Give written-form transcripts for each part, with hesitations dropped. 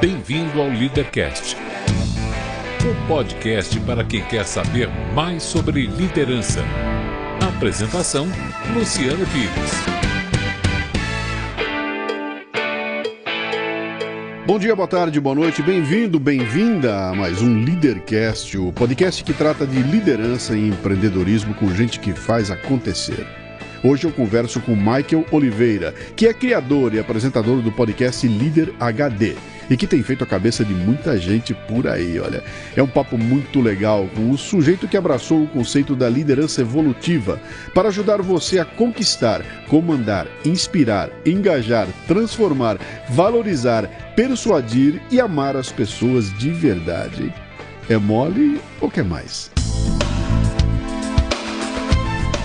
Bem-vindo ao Leadercast, um podcast para quem quer saber mais sobre liderança. Apresentação: Luciano Pires. Bom dia, boa tarde, boa noite, bem-vindo, bem-vinda a mais um Leadercast, o podcast que trata de liderança e empreendedorismo com gente que faz acontecer. Hoje eu converso com Michael Oliveira, que é criador e apresentador do podcast Líder HD e que tem feito a cabeça de muita gente por aí, olha. É um papo muito legal com o sujeito que abraçou o conceito da liderança evolutiva para ajudar você a conquistar, comandar, inspirar, engajar, transformar, valorizar, persuadir e amar as pessoas de verdade. É mole ou quer mais?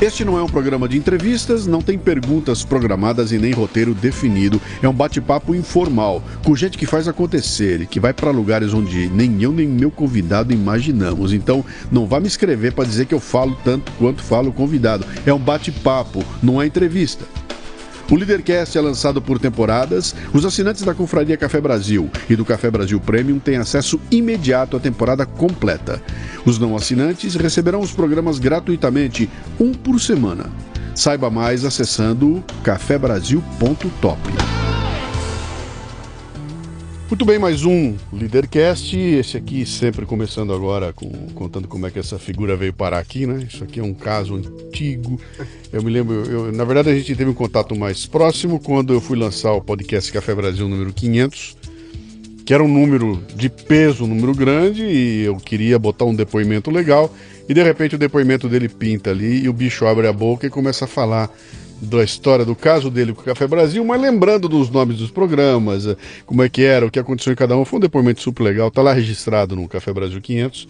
Este não é um programa de entrevistas, não tem perguntas programadas e nem roteiro definido. É um bate-papo informal, com gente que faz acontecer e que vai para lugares onde nem eu nem meu convidado imaginamos. Então, não vá me escrever para dizer que eu falo tanto quanto fala o convidado. É um bate-papo, não é entrevista. O Leadercast é lançado por temporadas. Os assinantes da Confraria Café Brasil e do Café Brasil Premium têm acesso imediato à temporada completa. Os não assinantes receberão os programas gratuitamente, um por semana. Saiba mais acessando cafebrasil.top. Muito bem, mais um Leadercast, esse aqui sempre começando agora, contando como é que essa figura veio parar aqui, né? Isso aqui é um caso antigo. Eu me lembro, na verdade a gente teve um contato mais próximo quando eu fui lançar o podcast Café Brasil número 500, que era um número de peso, um número grande, e eu queria botar um depoimento legal, e de repente o depoimento dele pinta ali, e o bicho abre a boca e começa a falar da história do caso dele com o Café Brasil, mas lembrando dos nomes dos programas, como é que era, o que aconteceu em cada um. Foi um depoimento super legal, tá lá registrado no Café Brasil 500.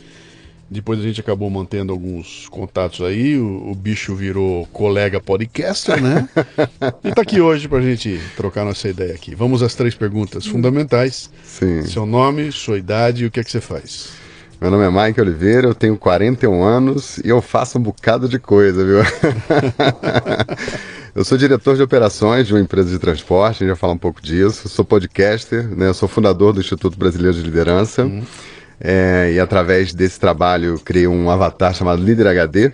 Depois a gente acabou mantendo alguns contatos aí, o bicho virou colega podcaster, né? E tá aqui hoje pra gente trocar nossa ideia aqui. Vamos às 3 perguntas fundamentais. Sim. Seu nome, sua idade e o que é que você faz? Meu nome é Michael Oliveira, eu tenho 41 anos e eu faço um bocado de coisa, viu? Eu sou diretor de operações de uma empresa de transporte, a gente vai falar um pouco disso. Sou podcaster, né? Eu sou fundador do Instituto Brasileiro de Liderança. E através desse trabalho eu criei um avatar chamado Líder HD.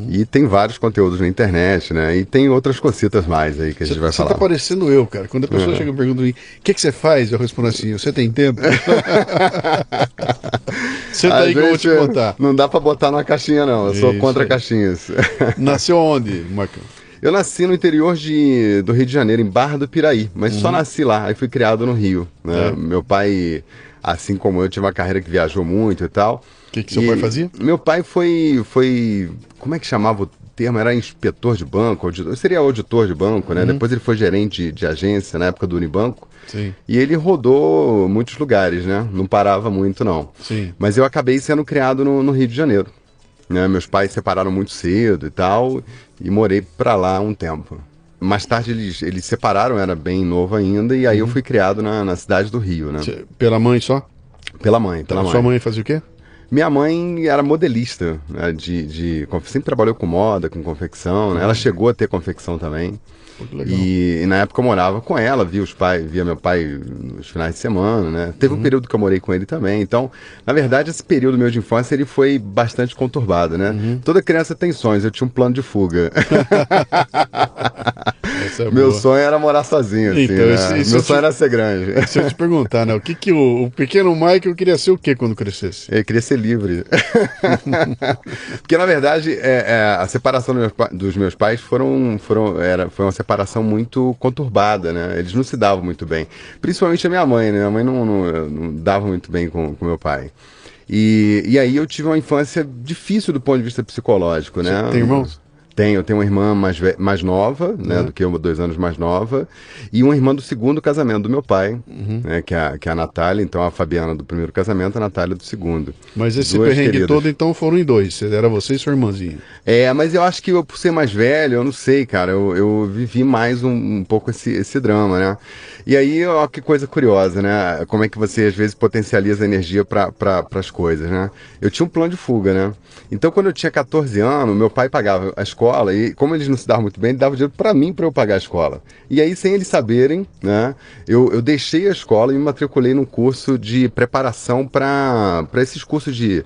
E tem vários conteúdos na internet, né? E tem outras cositas mais aí que a gente vai falar. Você tá parecendo eu, cara. Quando a pessoa chega e pergunta o que você faz? Eu respondo assim, você tem tempo? Senta aí que eu vou te contar. Não dá pra botar numa caixinha, não. Eu sou contra caixinhas. Nasceu onde, Michael? Eu nasci no interior do Rio de Janeiro, em Barra do Piraí. Mas só nasci lá, aí fui criado no Rio, né? Meu pai, assim como eu, tinha uma carreira que viajou muito e tal. O que seu pai fazia? Meu pai foi... Como é que chamava o termo? Era inspetor de banco, auditor, seria auditor de banco, né? Depois ele foi gerente de agência na época do Unibanco. Sim. E ele rodou muitos lugares, né? Não parava muito, não. Sim. Mas eu acabei sendo criado no Rio de Janeiro, né? Meus pais se separaram muito cedo e tal, e morei pra lá um tempo. Mais tarde eles separaram, era bem novo ainda, e aí eu fui criado na cidade do Rio, né? Pela mãe só? Pela mãe. Sua mãe fazia o quê? Minha mãe era modelista, né, sempre trabalhou com moda, com confecção, né? Ela chegou a ter confecção também. Pô, legal. E na época eu morava com ela, via meu pai nos finais de semana, né? Teve um período que eu morei com ele também. Então, na verdade, esse período meu de infância ele foi bastante conturbado, né? Toda criança tem sonhos, eu tinha um plano de fuga. Meu sonho era morar sozinho, assim, então, né? Meu sonho era ser grande. Se eu te perguntar, né? O que o pequeno Michael queria ser o quê quando crescesse? Ele queria ser livre. Porque, na verdade, a separação dos meus pais foi uma separação muito conturbada, né? Eles não se davam muito bem. Principalmente a minha mãe, né? Minha mãe não dava muito bem com meu pai. E aí eu tive uma infância difícil do ponto de vista psicológico, né? Você tem irmãos? Eu tenho uma irmã mais nova, né, do que eu, 2 anos mais nova, e uma irmã do segundo casamento do meu pai, né, que é a Natália, então a Fabiana do primeiro casamento, a Natália do segundo. Mas esse perrengue todo, então, foram em 2, era você e sua irmãzinha. Mas eu acho que eu, por ser mais velho, eu não sei, cara, eu vivi mais um pouco esse drama, né? E aí, ó, que coisa curiosa, né? Como é que você, às vezes, potencializa a energia para as coisas, né? Eu tinha um plano de fuga, né? Então, quando eu tinha 14 anos, meu pai pagava as escola, e como eles não se davam muito bem, ele dava dinheiro para mim para eu pagar a escola. E aí, sem eles saberem, né, eu deixei a escola e me matriculei num curso de preparação para esses cursos de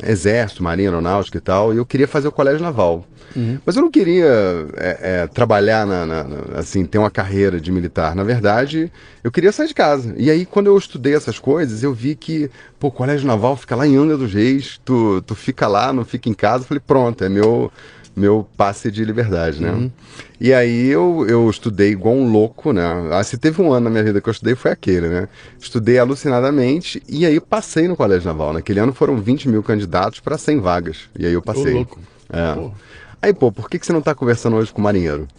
exército, marinha, aeronáutica e tal, e eu queria fazer o colégio naval. Mas eu não queria trabalhar, assim, ter uma carreira de militar. Na verdade, eu queria sair de casa. E aí, quando eu estudei essas coisas, eu vi que, pô, o colégio naval fica lá em Angra dos Reis, tu fica lá, não fica em casa. Eu falei, pronto, é meu passe de liberdade, né? E aí eu estudei igual um louco, né? Se teve um ano na minha vida que eu estudei, foi aquele, né? Estudei alucinadamente e aí passei no Colégio Naval. Naquele ano foram 20 mil candidatos para 100 vagas. E aí eu passei. Ô, louco. Aí, pô, por que você não tá conversando hoje com o marinheiro?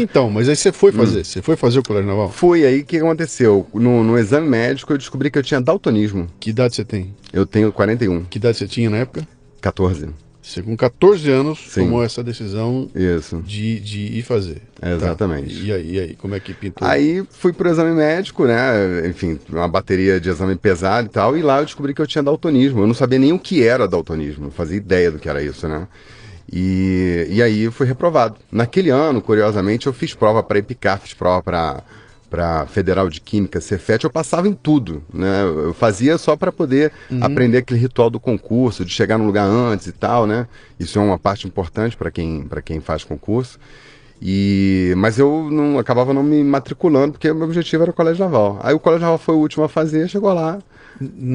Então, mas aí você foi fazer. Você foi fazer o Colégio Naval? Foi aí que aconteceu. No exame médico eu descobri que eu tinha daltonismo. Que idade você tem? Eu tenho 41. Que idade você tinha na época? 14. Você com 14 anos Sim. tomou essa decisão Isso. de ir fazer. Exatamente. Tá. E aí, como é que pintou? Aí fui pro exame médico, né? Enfim, uma bateria de exame pesado e tal. E lá eu descobri que eu tinha daltonismo. Eu não sabia nem o que era daltonismo. Não fazia ideia do que era isso, né? E aí eu fui reprovado. Naquele ano, curiosamente, eu fiz prova para EPICAR, fiz prova para Federal de Química, Cefet, eu passava em tudo, né? Eu fazia só para poder aprender aquele ritual do concurso, de chegar no lugar antes e tal, né? Isso é uma parte importante para quem faz concurso. Mas eu acabava não me matriculando, porque o meu objetivo era o Colégio Naval. Aí o Colégio Naval foi o último a fazer, chegou lá,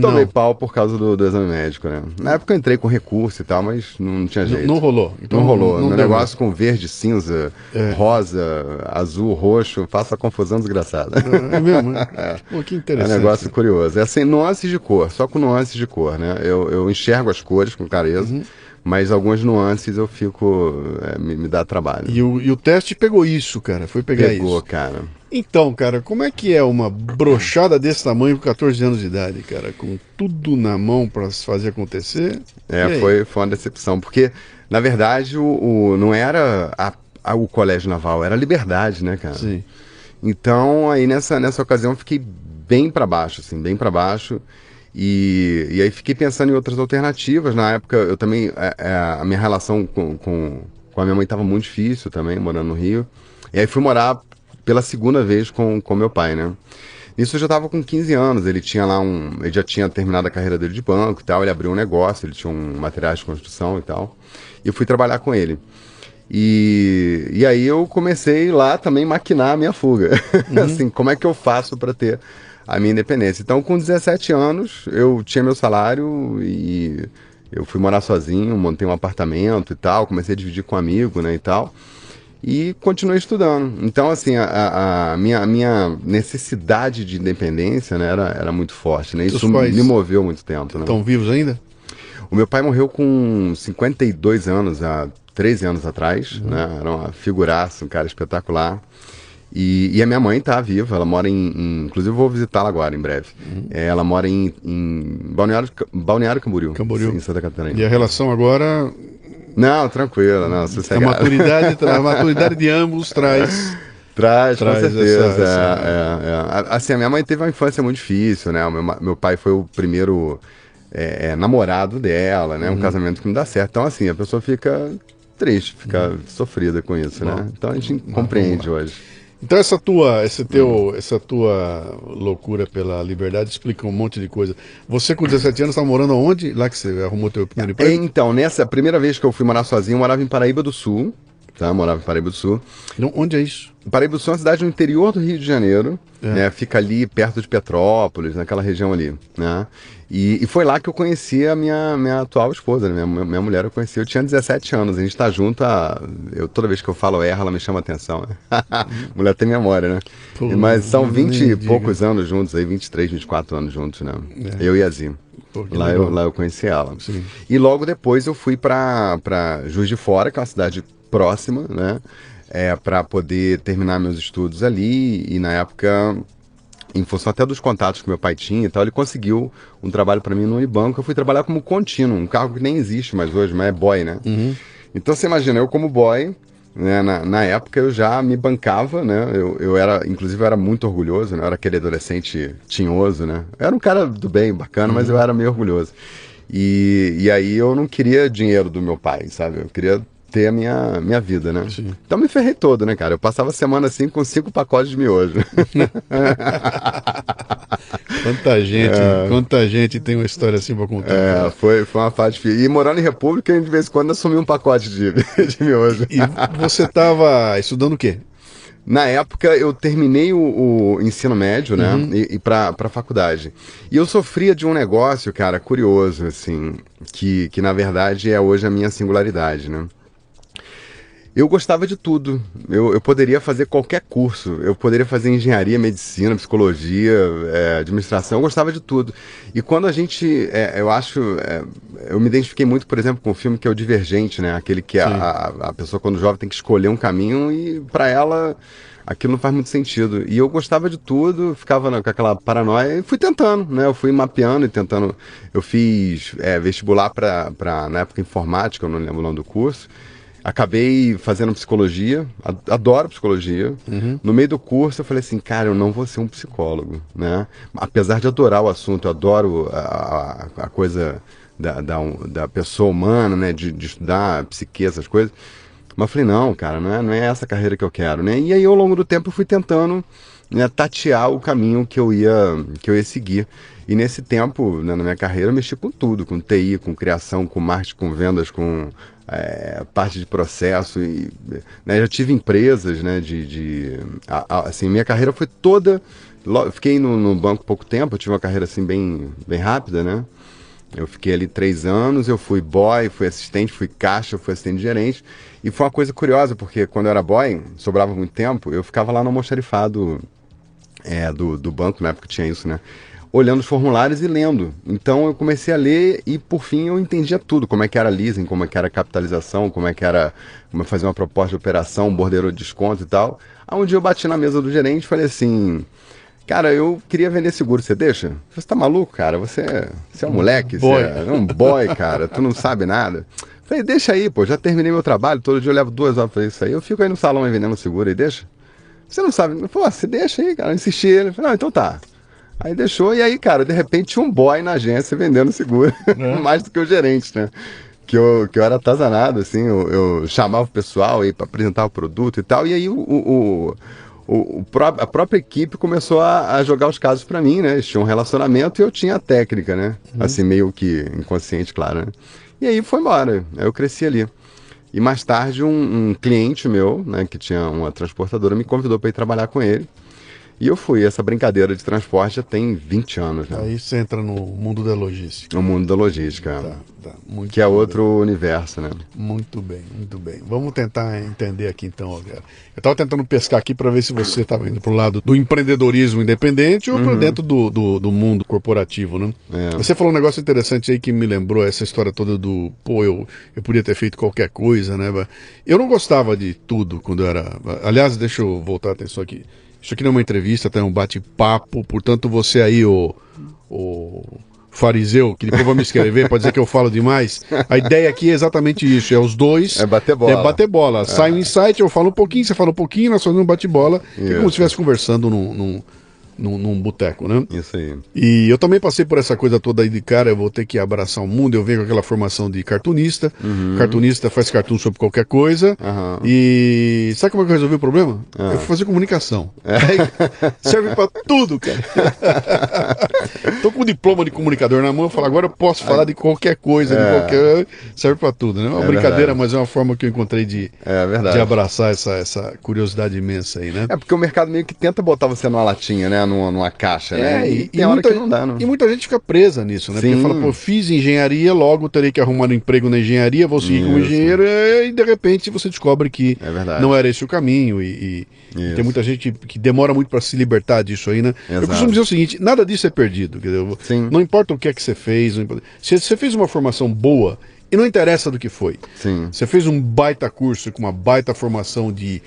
tomei pau por causa do exame médico, né? Na época eu entrei com recurso e tal, mas não tinha jeito. Não rolou. Então, não rolou. Não Meu negócio com verde, cinza, rosa, azul, roxo, faça a confusão desgraçada. É mesmo? Pô, que interessante. É um negócio curioso. É assim, nuances de cor, só com nuances de cor, né? Eu enxergo as cores com clareza, mas algumas nuances eu fico... me dá trabalho. E o teste pegou isso, cara? Foi pegar isso? Pegou, cara. Então, cara, como é que é uma brochada desse tamanho com 14 anos de idade, cara? Com tudo na mão pra se fazer acontecer? Foi uma decepção, porque, na verdade, não era o Colégio Naval, era a Liberdade, né, cara? Sim. Então, aí nessa ocasião, eu fiquei bem pra baixo, assim, bem pra baixo. E aí fiquei pensando em outras alternativas. Na época, eu também, a minha relação com a minha mãe estava muito difícil também, morando no Rio. E aí fui morar pela segunda vez com meu pai, né? Nisso eu já estava com 15 anos, ele já tinha terminado a carreira dele de banco e tal, ele abriu um negócio, ele tinha materiais de construção e tal, e eu fui trabalhar com ele. E aí eu comecei lá também maquinar a minha fuga, assim, como é que eu faço para ter a minha independência? Então, com 17 anos, eu tinha meu salário e eu fui morar sozinho, montei um apartamento e tal, comecei a dividir com um amigo, né, e tal. E continuei estudando. Então, assim, a minha necessidade de independência, né, era muito forte, né? Isso me moveu muito tempo, né? Estão vivos ainda? O meu pai morreu com 52 anos, há 13 anos atrás, né? Era uma figuraça, um cara espetacular. E a minha mãe tá viva, ela mora inclusive eu vou visitá-la agora, em breve. Ela mora em Balneário Camboriú, em Santa Catarina. E a relação agora... Não, tranquilo, não, sossegado. A maturidade de ambos traz com certeza. Assim, a minha mãe teve uma infância muito difícil, né? Meu pai foi o primeiro namorado dela, né? Um casamento que não dá certo. Então, assim, a pessoa fica triste, fica sofrida com isso, né? Então a gente compreende hoje. Então essa tua loucura pela liberdade explica um monte de coisa. Você com 17 anos estava morando onde? Lá que você arrumou teu primeiro emprego? Então, nessa primeira vez que eu fui morar sozinho, eu morava em Paraíba do Sul, tá? Morava em Paraíba do Sul. Então, onde é isso? Paraíba do Sul é uma cidade no interior do Rio de Janeiro, né? Fica ali perto de Petrópolis, naquela região ali, né? E foi lá que eu conheci a minha atual esposa, né? Minha mulher eu conheci, eu tinha 17 anos, a gente tá junto, toda vez que eu falo ela me chama atenção, né? Mulher tem memória, né? Pô, mas são 20 e poucos anos juntos, aí 23, 24 anos juntos, né? Eu e a Zi. Lá eu conheci ela. Sim. E logo depois eu fui pra Juiz de Fora, que é uma cidade próxima, né? Para poder terminar meus estudos ali, e na época, em função até dos contatos que meu pai tinha e tal, ele conseguiu um trabalho para mim no Unibanco. Eu fui trabalhar como contínuo, um cargo que nem existe mais hoje, mas é boy, né? Então você imagina, eu como boy, né, na época eu já me bancava, né? Inclusive eu era muito orgulhoso, né? Eu era aquele adolescente tinhoso, né? Eu era um cara do bem, bacana, mas eu era meio orgulhoso. E aí eu não queria dinheiro do meu pai, sabe? Eu queria ter a minha vida, né? Sim. Então me ferrei todo, né, cara? Eu passava a semana assim com 5 pacotes de miojo. Quanta gente tem uma história assim pra contar. Foi uma fase difícil. E morando em República, de vez em quando assumi um pacote de miojo. E você tava estudando o quê? Na época eu terminei o ensino médio, né, e pra faculdade. E eu sofria de um negócio, cara, curioso, assim, que na verdade é hoje a minha singularidade, né. Eu gostava de tudo. Eu poderia fazer qualquer curso. Eu poderia fazer engenharia, medicina, psicologia, administração. Eu gostava de tudo. E quando a gente, eu me identifiquei muito, por exemplo, com o filme que é o Divergente, né? Aquele que a pessoa, quando jovem, tem que escolher um caminho e para ela aquilo não faz muito sentido. E eu gostava de tudo, ficava com aquela paranoia e fui tentando, né? Eu fui mapeando e tentando. Eu fiz vestibular para na época, informática, eu não lembro o nome do curso. Acabei fazendo psicologia, adoro psicologia. No meio do curso eu falei assim, cara, eu não vou ser um psicólogo, né? Apesar de adorar o assunto, eu adoro a coisa da pessoa humana, né? De estudar a psique, essas coisas. Mas eu falei, não, cara, não é essa carreira que eu quero, né? E aí ao longo do tempo eu fui tentando, né, tatear o caminho que eu ia seguir. E nesse tempo, né, na minha carreira, eu mexi com tudo, com TI, com criação, com marketing, com vendas, com parte de processo. E, né, já tive empresas, né, assim, minha carreira foi toda... Fiquei no banco pouco tempo, eu tive uma carreira assim bem rápida, né? Eu fiquei ali 3 anos, eu fui boy, fui assistente, fui caixa, fui assistente de gerente. E foi uma coisa curiosa, porque quando eu era boy, sobrava muito tempo, eu ficava lá no almoxarifado do banco, na época tinha isso, né? Olhando os formulários e lendo. Então eu comecei a ler e por fim eu entendia tudo, como é que era leasing, como é que era capitalização, como fazer uma proposta de operação, um bordeiro de desconto e tal. Aí um dia eu bati na mesa do gerente e falei assim, cara, eu queria vender seguro, você deixa? Você tá maluco, cara? Você é um moleque, você é um boy, cara, tu não sabe nada. Falei, deixa aí, pô, já terminei meu trabalho, todo dia eu levo 2 horas pra fazer isso aí, eu fico aí no salão aí vendendo seguro e deixa. Você não sabe, pô, você deixa aí, cara, eu insisti, ele falou, não, então tá. Aí deixou, e aí, cara, de repente tinha um boy na agência vendendo seguro, mais do que o gerente, né? Que eu era atazanado, assim, eu chamava o pessoal aí para apresentar o produto e tal, e aí a própria equipe começou a jogar os casos para mim, né? Eles tinham um relacionamento e eu tinha a técnica, né? Assim, meio que inconsciente, claro, né? E aí foi embora, aí eu cresci ali. E mais tarde um cliente meu, né, que tinha uma transportadora, me convidou para ir trabalhar com ele. E eu fui. Essa brincadeira de transporte já tem 20 anos, né? Aí você entra no mundo da logística. No mundo da logística. Tá. Muito que é bem. outro universo, né? Muito bem, muito bem. Vamos tentar entender aqui então, Rogério. Eu estava tentando pescar aqui para ver se você estava indo para o lado do empreendedorismo independente ou para dentro do mundo corporativo, né? Você falou um negócio interessante aí que me lembrou essa história toda do, pô, eu podia ter feito qualquer coisa, né? Eu não gostava de tudo quando eu era... Aliás, deixa eu voltar a atenção aqui. Isso aqui não é uma entrevista, tá? É um bate-papo, portanto você aí, o fariseu, que depois vai me escrever, pode dizer que eu falo demais. A ideia aqui é exatamente isso, é os dois... É bater bola. É bater bola. Sai um insight, eu falo um pouquinho, você fala um pouquinho, nós fazemos um bate-bola, que é como se estivesse conversando num boteco, né? Isso aí. E eu também passei por essa coisa toda aí de cara, eu vou ter que abraçar o mundo, eu venho com aquela formação de cartunista, cartunista faz cartoon sobre qualquer coisa, e sabe como é que eu resolvi o problema? Eu fui fazer comunicação. Aí, serve pra tudo, cara. Tô com o diploma de comunicador na mão, eu falo, agora eu posso falar de qualquer coisa, serve pra tudo, né? É uma brincadeira, verdade. Mas é uma forma que eu encontrei de abraçar essa curiosidade imensa aí, né? É porque o mercado meio que tenta botar você numa latinha, né? Numa caixa, né? E tem hora que não dá, não. E muita gente fica presa nisso, né? Sim. Porque fala, pô, fiz engenharia, logo terei que arrumar um emprego na engenharia, vou seguir como engenheiro, e de repente você descobre que não era esse o caminho, e tem muita gente que demora muito para se libertar disso aí, né? Exato. Eu costumo dizer o seguinte, nada disso é perdido, não importa o que é que você fez, se você fez uma formação boa, e não interessa do que foi, você fez um baita curso com uma baita formação de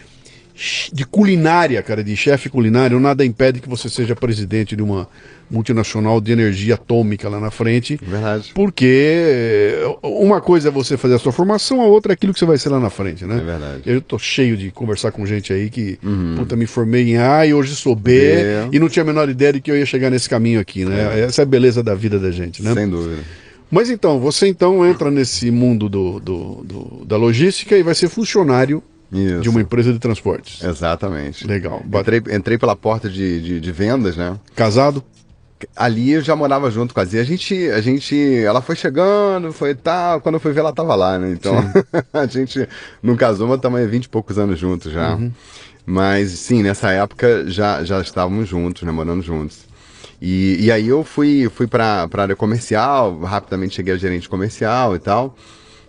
culinária, cara, de chefe culinário, nada impede que você seja presidente de uma multinacional de energia atômica lá na frente. Verdade. Porque uma coisa é você fazer a sua formação, a outra é aquilo que você vai ser lá na frente, né? É verdade. Eu tô cheio de conversar com gente aí que, puta, me formei em A e hoje sou B, e não tinha a menor ideia de que eu ia chegar nesse caminho aqui, né? Essa é a beleza da vida da gente, né? Sem dúvida. Mas então, você então entra nesse mundo da logística e vai ser funcionário Isso. de uma empresa de transportes. Exatamente. Legal. Entrei pela porta de vendas, né? Casado? Ali eu já morava junto com a Zia. Ela foi chegando, foi tal. Quando eu fui ver, ela tava lá, né? Então, a gente não casou, mas estamos 20 e poucos anos juntos já. Uhum. Mas sim, nessa época já estávamos juntos, né? Morando juntos. E aí eu fui para a área comercial, rapidamente cheguei a gerente comercial e tal.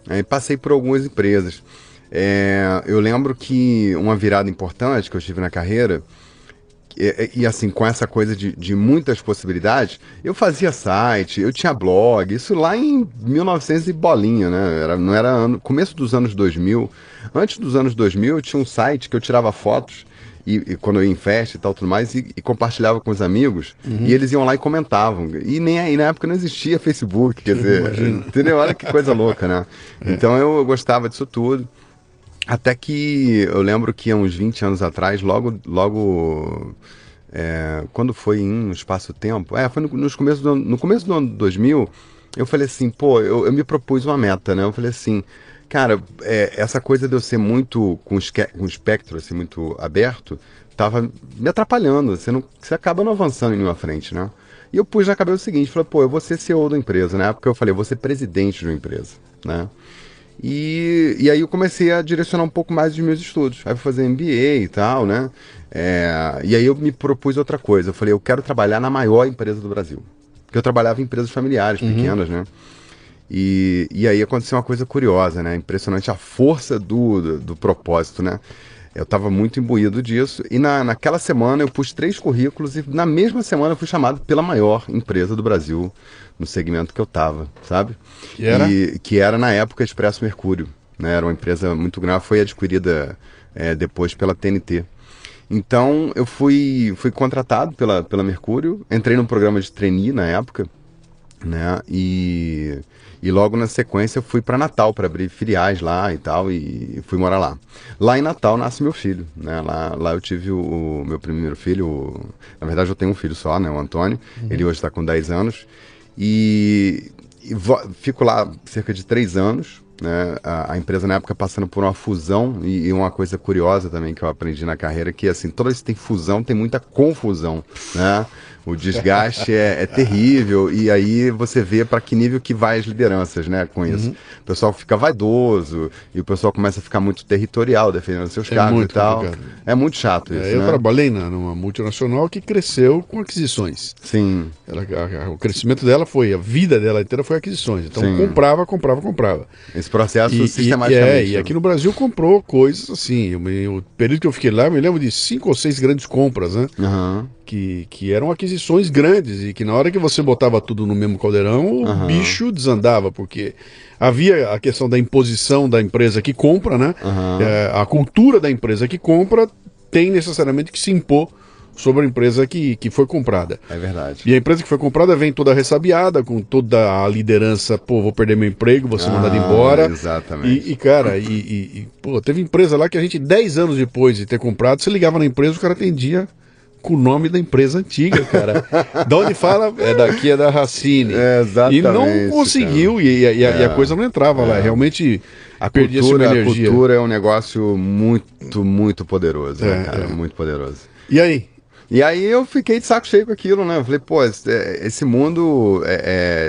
Aí passei por algumas empresas. Eu lembro que uma virada importante que eu tive na carreira. E assim, com essa coisa de muitas possibilidades, eu fazia site, eu tinha blog, isso lá em 1900 e bolinha, né? Não era começo dos anos 2000. Antes dos anos 2000, eu tinha um site que eu tirava fotos, e quando eu ia em festa e tal, tudo mais, e compartilhava com os amigos, e eles iam lá e comentavam. E na época não existia Facebook, quer dizer, entendeu? Olha que coisa louca, né? Então eu gostava disso tudo. Até que eu lembro que há uns 20 anos atrás, logo quando foi em um espaço-tempo, foi no começo do ano 2000, eu falei assim, pô, eu me propus uma meta, né? Eu falei assim, cara, essa coisa de eu ser muito com espectro assim, muito aberto, tava me atrapalhando, você acaba não avançando em nenhuma frente, né? E eu pus na cabeça o seguinte, falei, pô, eu vou ser CEO da empresa, né? Porque eu falei, eu vou ser presidente de uma empresa, né? E aí eu comecei a direcionar um pouco mais dos meus estudos. Aí eu fui fazer MBA e tal, né? E aí eu me propus outra coisa. Eu falei, eu quero trabalhar na maior empresa do Brasil. Porque eu trabalhava em empresas familiares, pequenas, né? E aí aconteceu uma coisa curiosa, né? Impressionante a força do propósito, né? Eu estava muito imbuído disso. E naquela semana eu pus 3 currículos e na mesma semana eu fui chamado pela maior empresa do Brasil no segmento que eu estava, sabe? Que era na época Expresso Mercúrio, né? Era uma empresa muito grande, foi adquirida depois pela TNT. Então eu fui contratado pela Mercúrio, entrei num programa de trainee na época, né? E logo na sequência eu fui para Natal para abrir filiais lá e tal, e fui morar lá. Lá em Natal nasce meu filho, né? Lá eu tive o meu primeiro filho, na verdade eu tenho um filho só, né? O Antônio, ele hoje está com 10 anos, e fico lá cerca de 3 anos, né? A empresa na época passando por uma fusão, e uma coisa curiosa também que eu aprendi na carreira, que assim, toda vez que tem fusão, tem muita confusão, né? O desgaste é terrível, e aí você vê para que nível que vai as lideranças, né, com isso. O pessoal fica vaidoso, e o pessoal começa a ficar muito territorial, defendendo seus cargos e tal. Complicado. É muito chato isso, eu trabalhei numa multinacional que cresceu com aquisições. Sim. O crescimento dela a vida dela inteira foi aquisições. Então comprava. Esse processo sistematicamente. E aqui no Brasil comprou coisas assim. O período que eu fiquei lá, eu me lembro de 5 ou 6 grandes compras, né? Que eram aquisições grandes e que na hora que você botava tudo no mesmo caldeirão, o bicho desandava, porque havia a questão da imposição da empresa que compra, né? A cultura da empresa que compra tem necessariamente que se impor sobre a empresa que foi comprada. É verdade. E a empresa que foi comprada vem toda ressabiada, com toda a liderança, pô, vou perder meu emprego, vou ser mandado embora. Exatamente. Cara, pô, teve empresa lá que a gente, 10 anos depois de ter comprado, você ligava na empresa, o cara atendia com o nome da empresa antiga, cara. Da onde fala, daqui é da Racine. Exatamente. E não conseguiu, e a coisa não entrava lá. Realmente perdia sua energia. A cultura é um negócio muito, muito poderoso, né, cara? Muito poderoso. E aí? E aí eu fiquei de saco cheio com aquilo, né? Eu falei, pô, esse mundo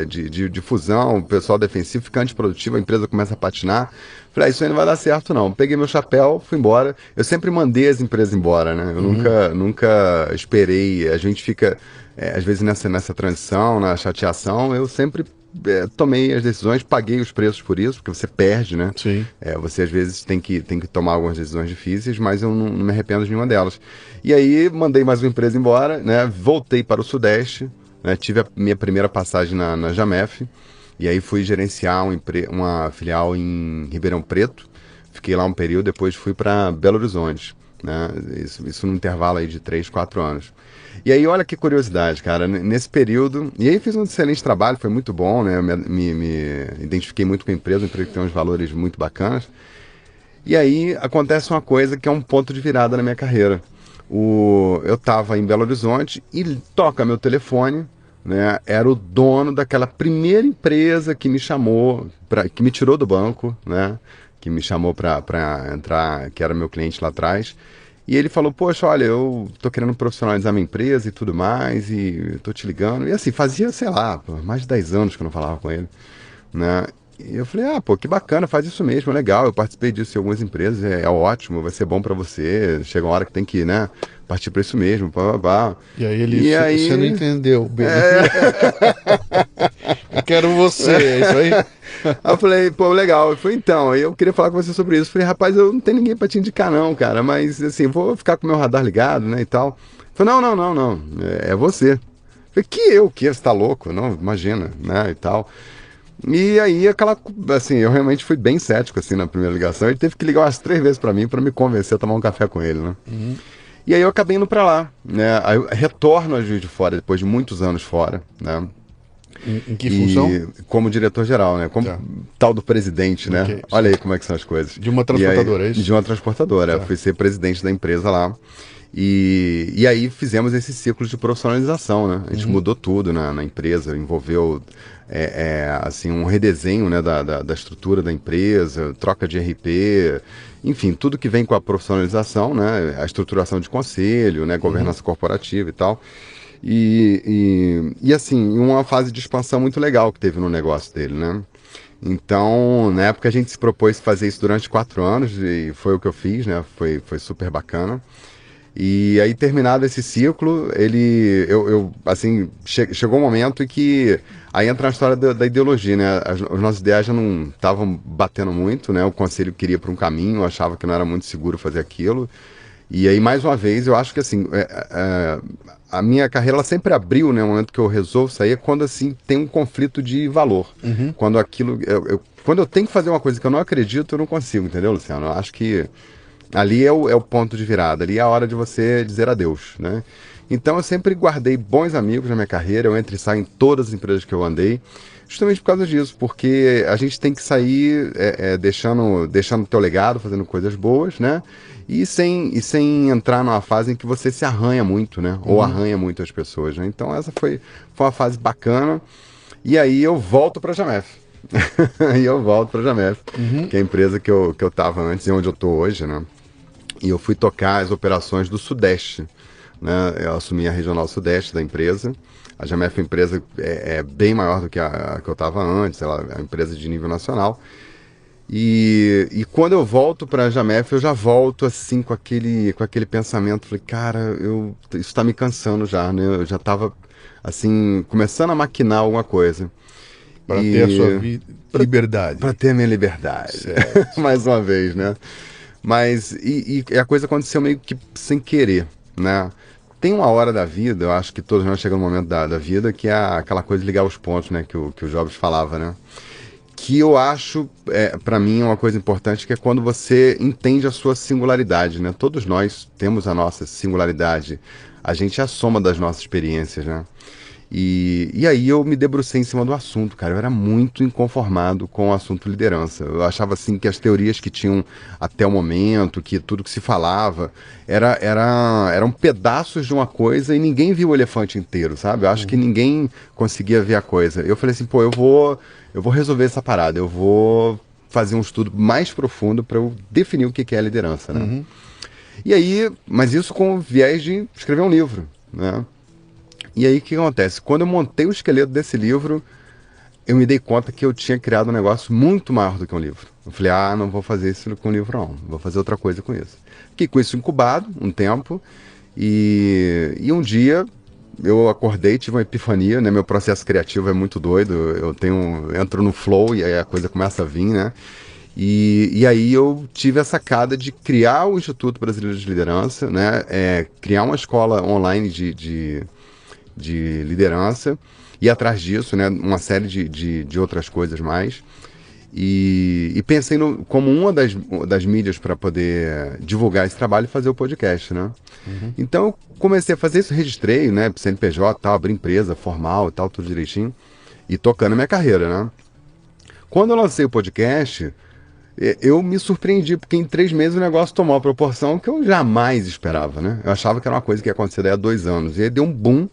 de fusão, o pessoal defensivo fica antiprodutivo, a empresa começa a patinar. Falei, isso aí não vai dar certo, não. Peguei meu chapéu, fui embora. Eu sempre mandei as empresas embora, né? Eu nunca esperei. A gente fica, às vezes, nessa transição, na chateação, eu sempre tomei as decisões, paguei os preços por isso, porque você perde, né? Sim. Você às vezes tem que tomar algumas decisões difíceis, mas eu não me arrependo de nenhuma delas. E aí mandei mais uma empresa embora, né? Voltei para o Sudeste, né? Tive a minha primeira passagem na Jamef, e aí fui gerenciar uma filial em Ribeirão Preto. Fiquei lá um período, depois fui para Belo Horizonte, né? Isso num intervalo aí de 3, 4 anos. E aí, olha que curiosidade, cara, nesse período, e aí fiz um excelente trabalho, foi muito bom, né, me identifiquei muito com a empresa que tem uns valores muito bacanas, e aí acontece uma coisa que é um ponto de virada na minha carreira. Eu estava em Belo Horizonte e toca meu telefone, né, era o dono daquela primeira empresa que me chamou, que me tirou do banco, né, que me chamou para entrar, que era meu cliente lá atrás. E ele falou, poxa, olha, eu tô querendo profissionalizar minha empresa e tudo mais, e tô te ligando. E assim, fazia, sei lá, mais de 10 anos que eu não falava com ele, né? E eu falei, pô, que bacana, faz isso mesmo, é legal, eu participei disso em algumas empresas, é ótimo, vai ser bom para você, chega uma hora que tem que, né, partir para isso mesmo, pá, pá, pá. E aí você não entendeu, bem. Eu quero você, é isso aí? Aí eu falei, pô, legal. Eu falei, então, eu queria falar com você sobre isso. Eu falei, rapaz, eu não tenho ninguém pra te indicar não, cara, mas assim, eu vou ficar com o meu radar ligado, né, e tal. Eu falei, não, é você. Eu falei, que você tá louco? Não, imagina, né, e tal. E aí, assim, eu realmente fui bem cético, assim, na primeira ligação. Ele teve que ligar umas 3 vezes pra mim pra me convencer a tomar um café com ele, né. Uhum. E aí eu acabei indo pra lá, né, aí eu retorno a Juiz de Fora, depois de muitos anos fora, né. Em que função? Como diretor-geral, né? Como tal do presidente, né? Okay, olha aí como é que são as coisas. De uma transportadora, aí, é isso? De uma transportadora. Eu fui ser presidente da empresa lá. E aí fizemos esse ciclo de profissionalização, né? A gente mudou tudo na empresa, envolveu assim, um redesenho, né, da estrutura da empresa, troca de RP, enfim, tudo que vem com a profissionalização, né? A estruturação de conselho, né? Governança corporativa e tal. E assim, uma fase de expansão muito legal que teve no negócio dele, né? Então, na época a gente se propôs fazer isso durante 4 anos e foi o que eu fiz, né? Foi super bacana. E aí, terminado esse ciclo, assim, chegou um momento em que aí entra a história da ideologia, né? Os nossos ideais já não estavam batendo muito, né? O conselho queria ir para um caminho, achava que não era muito seguro fazer aquilo. E aí, mais uma vez, eu acho que assim, a minha carreira ela sempre abriu, né? O momento que eu resolvo sair é quando assim tem um conflito de valor. Uhum. Quando aquilo. Quando eu tenho que fazer uma coisa que eu não acredito, eu não consigo, entendeu, Luciano? Eu acho que ali é o ponto de virada, ali é a hora de você dizer adeus, né? Então eu sempre guardei bons amigos na minha carreira, eu entro e saio em todas as empresas que eu andei, justamente por causa disso, porque a gente tem que sair deixando o teu legado, fazendo coisas boas, né? E sem entrar numa fase em que você se arranha muito, né? Ou arranha muito as pessoas, né? Então essa foi uma fase bacana. E aí eu volto para a Jamef. Que é a empresa que eu estava antes e onde eu estou hoje, né? E eu fui tocar as operações do Sudeste, né? Eu assumi a regional Sudeste da empresa. A Jamef é uma empresa bem maior do que a que eu estava antes, ela é uma empresa de nível nacional. E quando eu volto para a Jamef, eu já volto assim com aquele pensamento, falei, cara, isso está me cansando já, né? Eu já estava assim, começando a maquinar alguma coisa. Para ter a sua liberdade. Para ter a minha liberdade. Mais uma vez, né? Mas a coisa aconteceu meio que sem querer, né? Tem uma hora da vida, eu acho que todos nós chegamos no momento da vida, que é aquela coisa de ligar os pontos, né? Que o Jobs falava, né? Que eu acho, para mim, uma coisa importante, que é quando você entende a sua singularidade, né? Todos nós temos a nossa singularidade. A gente é a soma das nossas experiências, né? E aí eu me debrucei em cima do assunto, cara. Eu era muito inconformado com o assunto liderança. Eu achava assim que as teorias que tinham até o momento, que tudo que se falava, eram pedaços de uma coisa e ninguém viu o elefante inteiro, sabe? Eu acho que ninguém conseguia ver a coisa. Eu falei assim, pô, eu vou resolver essa parada, eu vou fazer um estudo mais profundo para eu definir o que é liderança, né? E aí, mas isso com o viés de escrever um livro, né? E aí o que acontece? Quando eu montei o esqueleto desse livro, eu me dei conta que eu tinha criado um negócio muito maior do que um livro. Eu falei, não vou fazer isso com um livro não, vou fazer outra coisa com isso. Fiquei com isso incubado um tempo e um dia eu acordei, tive uma epifania, né? Meu processo criativo é muito doido, entro no flow e aí a coisa começa a vir, né? E aí eu tive a sacada de criar o Instituto Brasileiro de Liderança, né? Criar uma escola online de liderança e atrás disso, né, uma série de outras coisas mais. E pensei como uma das mídias para poder divulgar esse trabalho e fazer o podcast, né? Então eu comecei a fazer isso, registrei, né, CNPJ, tal, abri empresa formal, tal, tudo direitinho, e tocando a minha carreira, né? Quando eu lancei o podcast, eu me surpreendi, porque em 3 meses o negócio tomou uma proporção que eu jamais esperava, né? Eu achava que era uma coisa que ia acontecer daí a 2 anos, e aí deu um boom,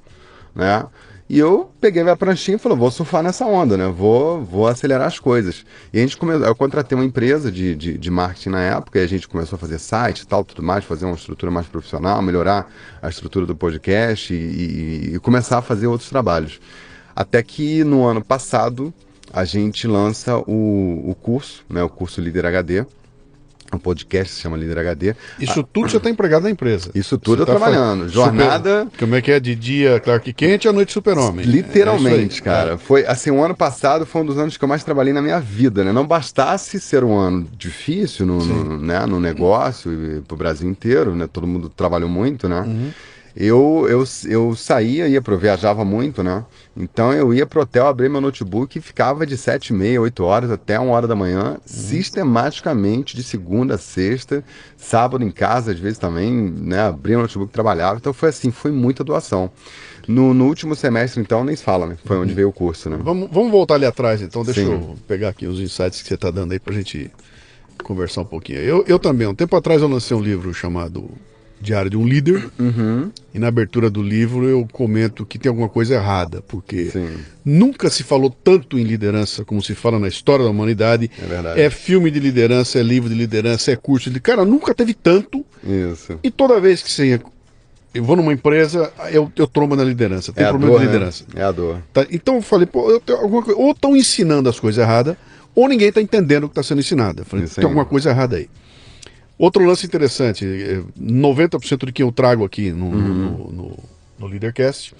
né? E eu peguei minha pranchinha e falei, vou surfar nessa onda, né? Vou acelerar as coisas. E a gente começou, eu contratei uma empresa de marketing na época, e a gente começou a fazer site e tal, tudo mais, fazer uma estrutura mais profissional, melhorar a estrutura do podcast e começar a fazer outros trabalhos. Até que no ano passado a gente lança o curso, né? O curso Líder HD. Um podcast que se chama Líder HD. Isso tudo você está empregado na empresa. Isso tudo eu tá trabalhando. Jornada. Como é que é? De dia Clark Kent e à noite Super-Homem. Literalmente, cara. Foi assim, o ano passado foi um dos anos que eu mais trabalhei na minha vida, né? Não bastasse ser um ano difícil no negócio e pro Brasil inteiro, né? Todo mundo trabalhou muito, né? Uhum. Eu saía, viajava muito, né? Então eu ia pro hotel, abria meu notebook e ficava de 7h30, 8 horas até 1h da manhã, sistematicamente, de segunda a sexta, sábado em casa, às vezes também, né? Abria o notebook e trabalhava. Então foi assim, foi muita doação. No último semestre, então, nem se fala, né? Foi onde veio o curso, né? Vamos voltar ali atrás, então. Deixa Sim. eu pegar aqui os insights que você está dando aí pra gente conversar um pouquinho. Eu também, um tempo atrás eu lancei um livro chamado Diário de um Líder, e na abertura do livro eu comento que tem alguma coisa errada, porque nunca se falou tanto em liderança como se fala na história da humanidade. É verdade. É filme de liderança, é livro de liderança, é curso de... Cara, nunca teve tanto. Isso. E toda vez que eu vou numa empresa, eu trombo na liderança. Tem problema dor, de liderança. Né? É a dor. Tá? Então eu falei, pô, eu tenho alguma coisa... ou estão ensinando as coisas erradas, ou ninguém está entendendo o que está sendo ensinado. Eu falei, tem alguma coisa errada aí. Outro lance interessante, 90% de quem eu trago aqui no Leadercast,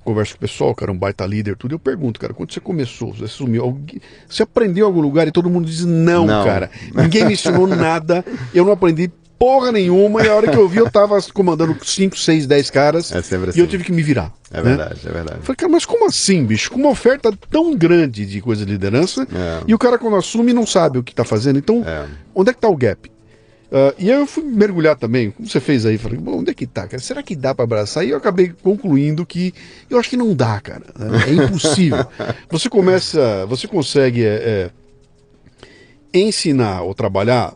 converso com o pessoal, cara, um baita líder, tudo, eu pergunto, cara, quando você começou, você sumiu, você aprendeu em algum lugar? E todo mundo diz, não, cara, ninguém me ensinou nada, eu não aprendi porra nenhuma, e a hora que eu vi, eu tava comandando 5, 6, 10 caras, e eu tive que me virar. É verdade, é verdade. Falei, cara, mas como assim, bicho? Com uma oferta tão grande de coisa de liderança, e o cara quando assume não sabe o que tá fazendo, então, onde é que tá o gap? E aí eu fui mergulhar também, como você fez aí, falei, bom, onde é que tá, cara? Será que dá para abraçar? E eu acabei concluindo que eu acho que não dá, cara. É impossível. Você consegue ensinar ou trabalhar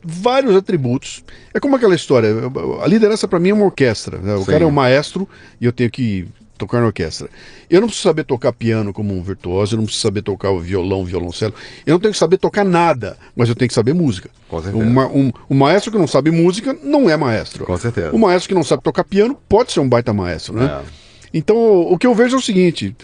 vários atributos. É como aquela história, a liderança para mim é uma orquestra, né? O cara é um maestro e eu tenho que tocar na orquestra. Eu não preciso saber tocar piano como um virtuoso, eu não preciso saber tocar o violão, violoncelo, eu não tenho que saber tocar nada, mas eu tenho que saber música. Com certeza. Um maestro que não sabe música não é maestro. Com certeza. O maestro que não sabe tocar piano pode ser um baita maestro, né? Então, o que eu vejo é o seguinte,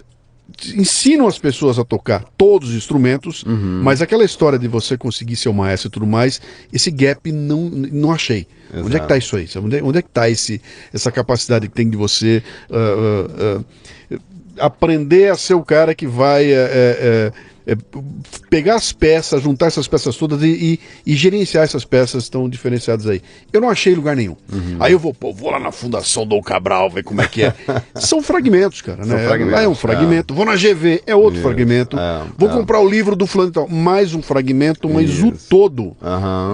ensinam as pessoas a tocar todos os instrumentos, mas aquela história de você conseguir ser o maestro e tudo mais, esse gap não achei. Exato. Onde é que está isso aí? Onde é que está essa capacidade que tem de você aprender a ser o cara que vai pegar as peças, juntar essas peças todas e gerenciar essas peças tão diferenciadas aí? Eu não achei lugar nenhum. Aí eu vou lá na Fundação Dom Cabral ver como é que é. São fragmentos, cara, né? Lá é um fragmento. Vou na GV, é outro fragmento. Vou comprar o livro do fulano e tal, mais um fragmento, mas o todo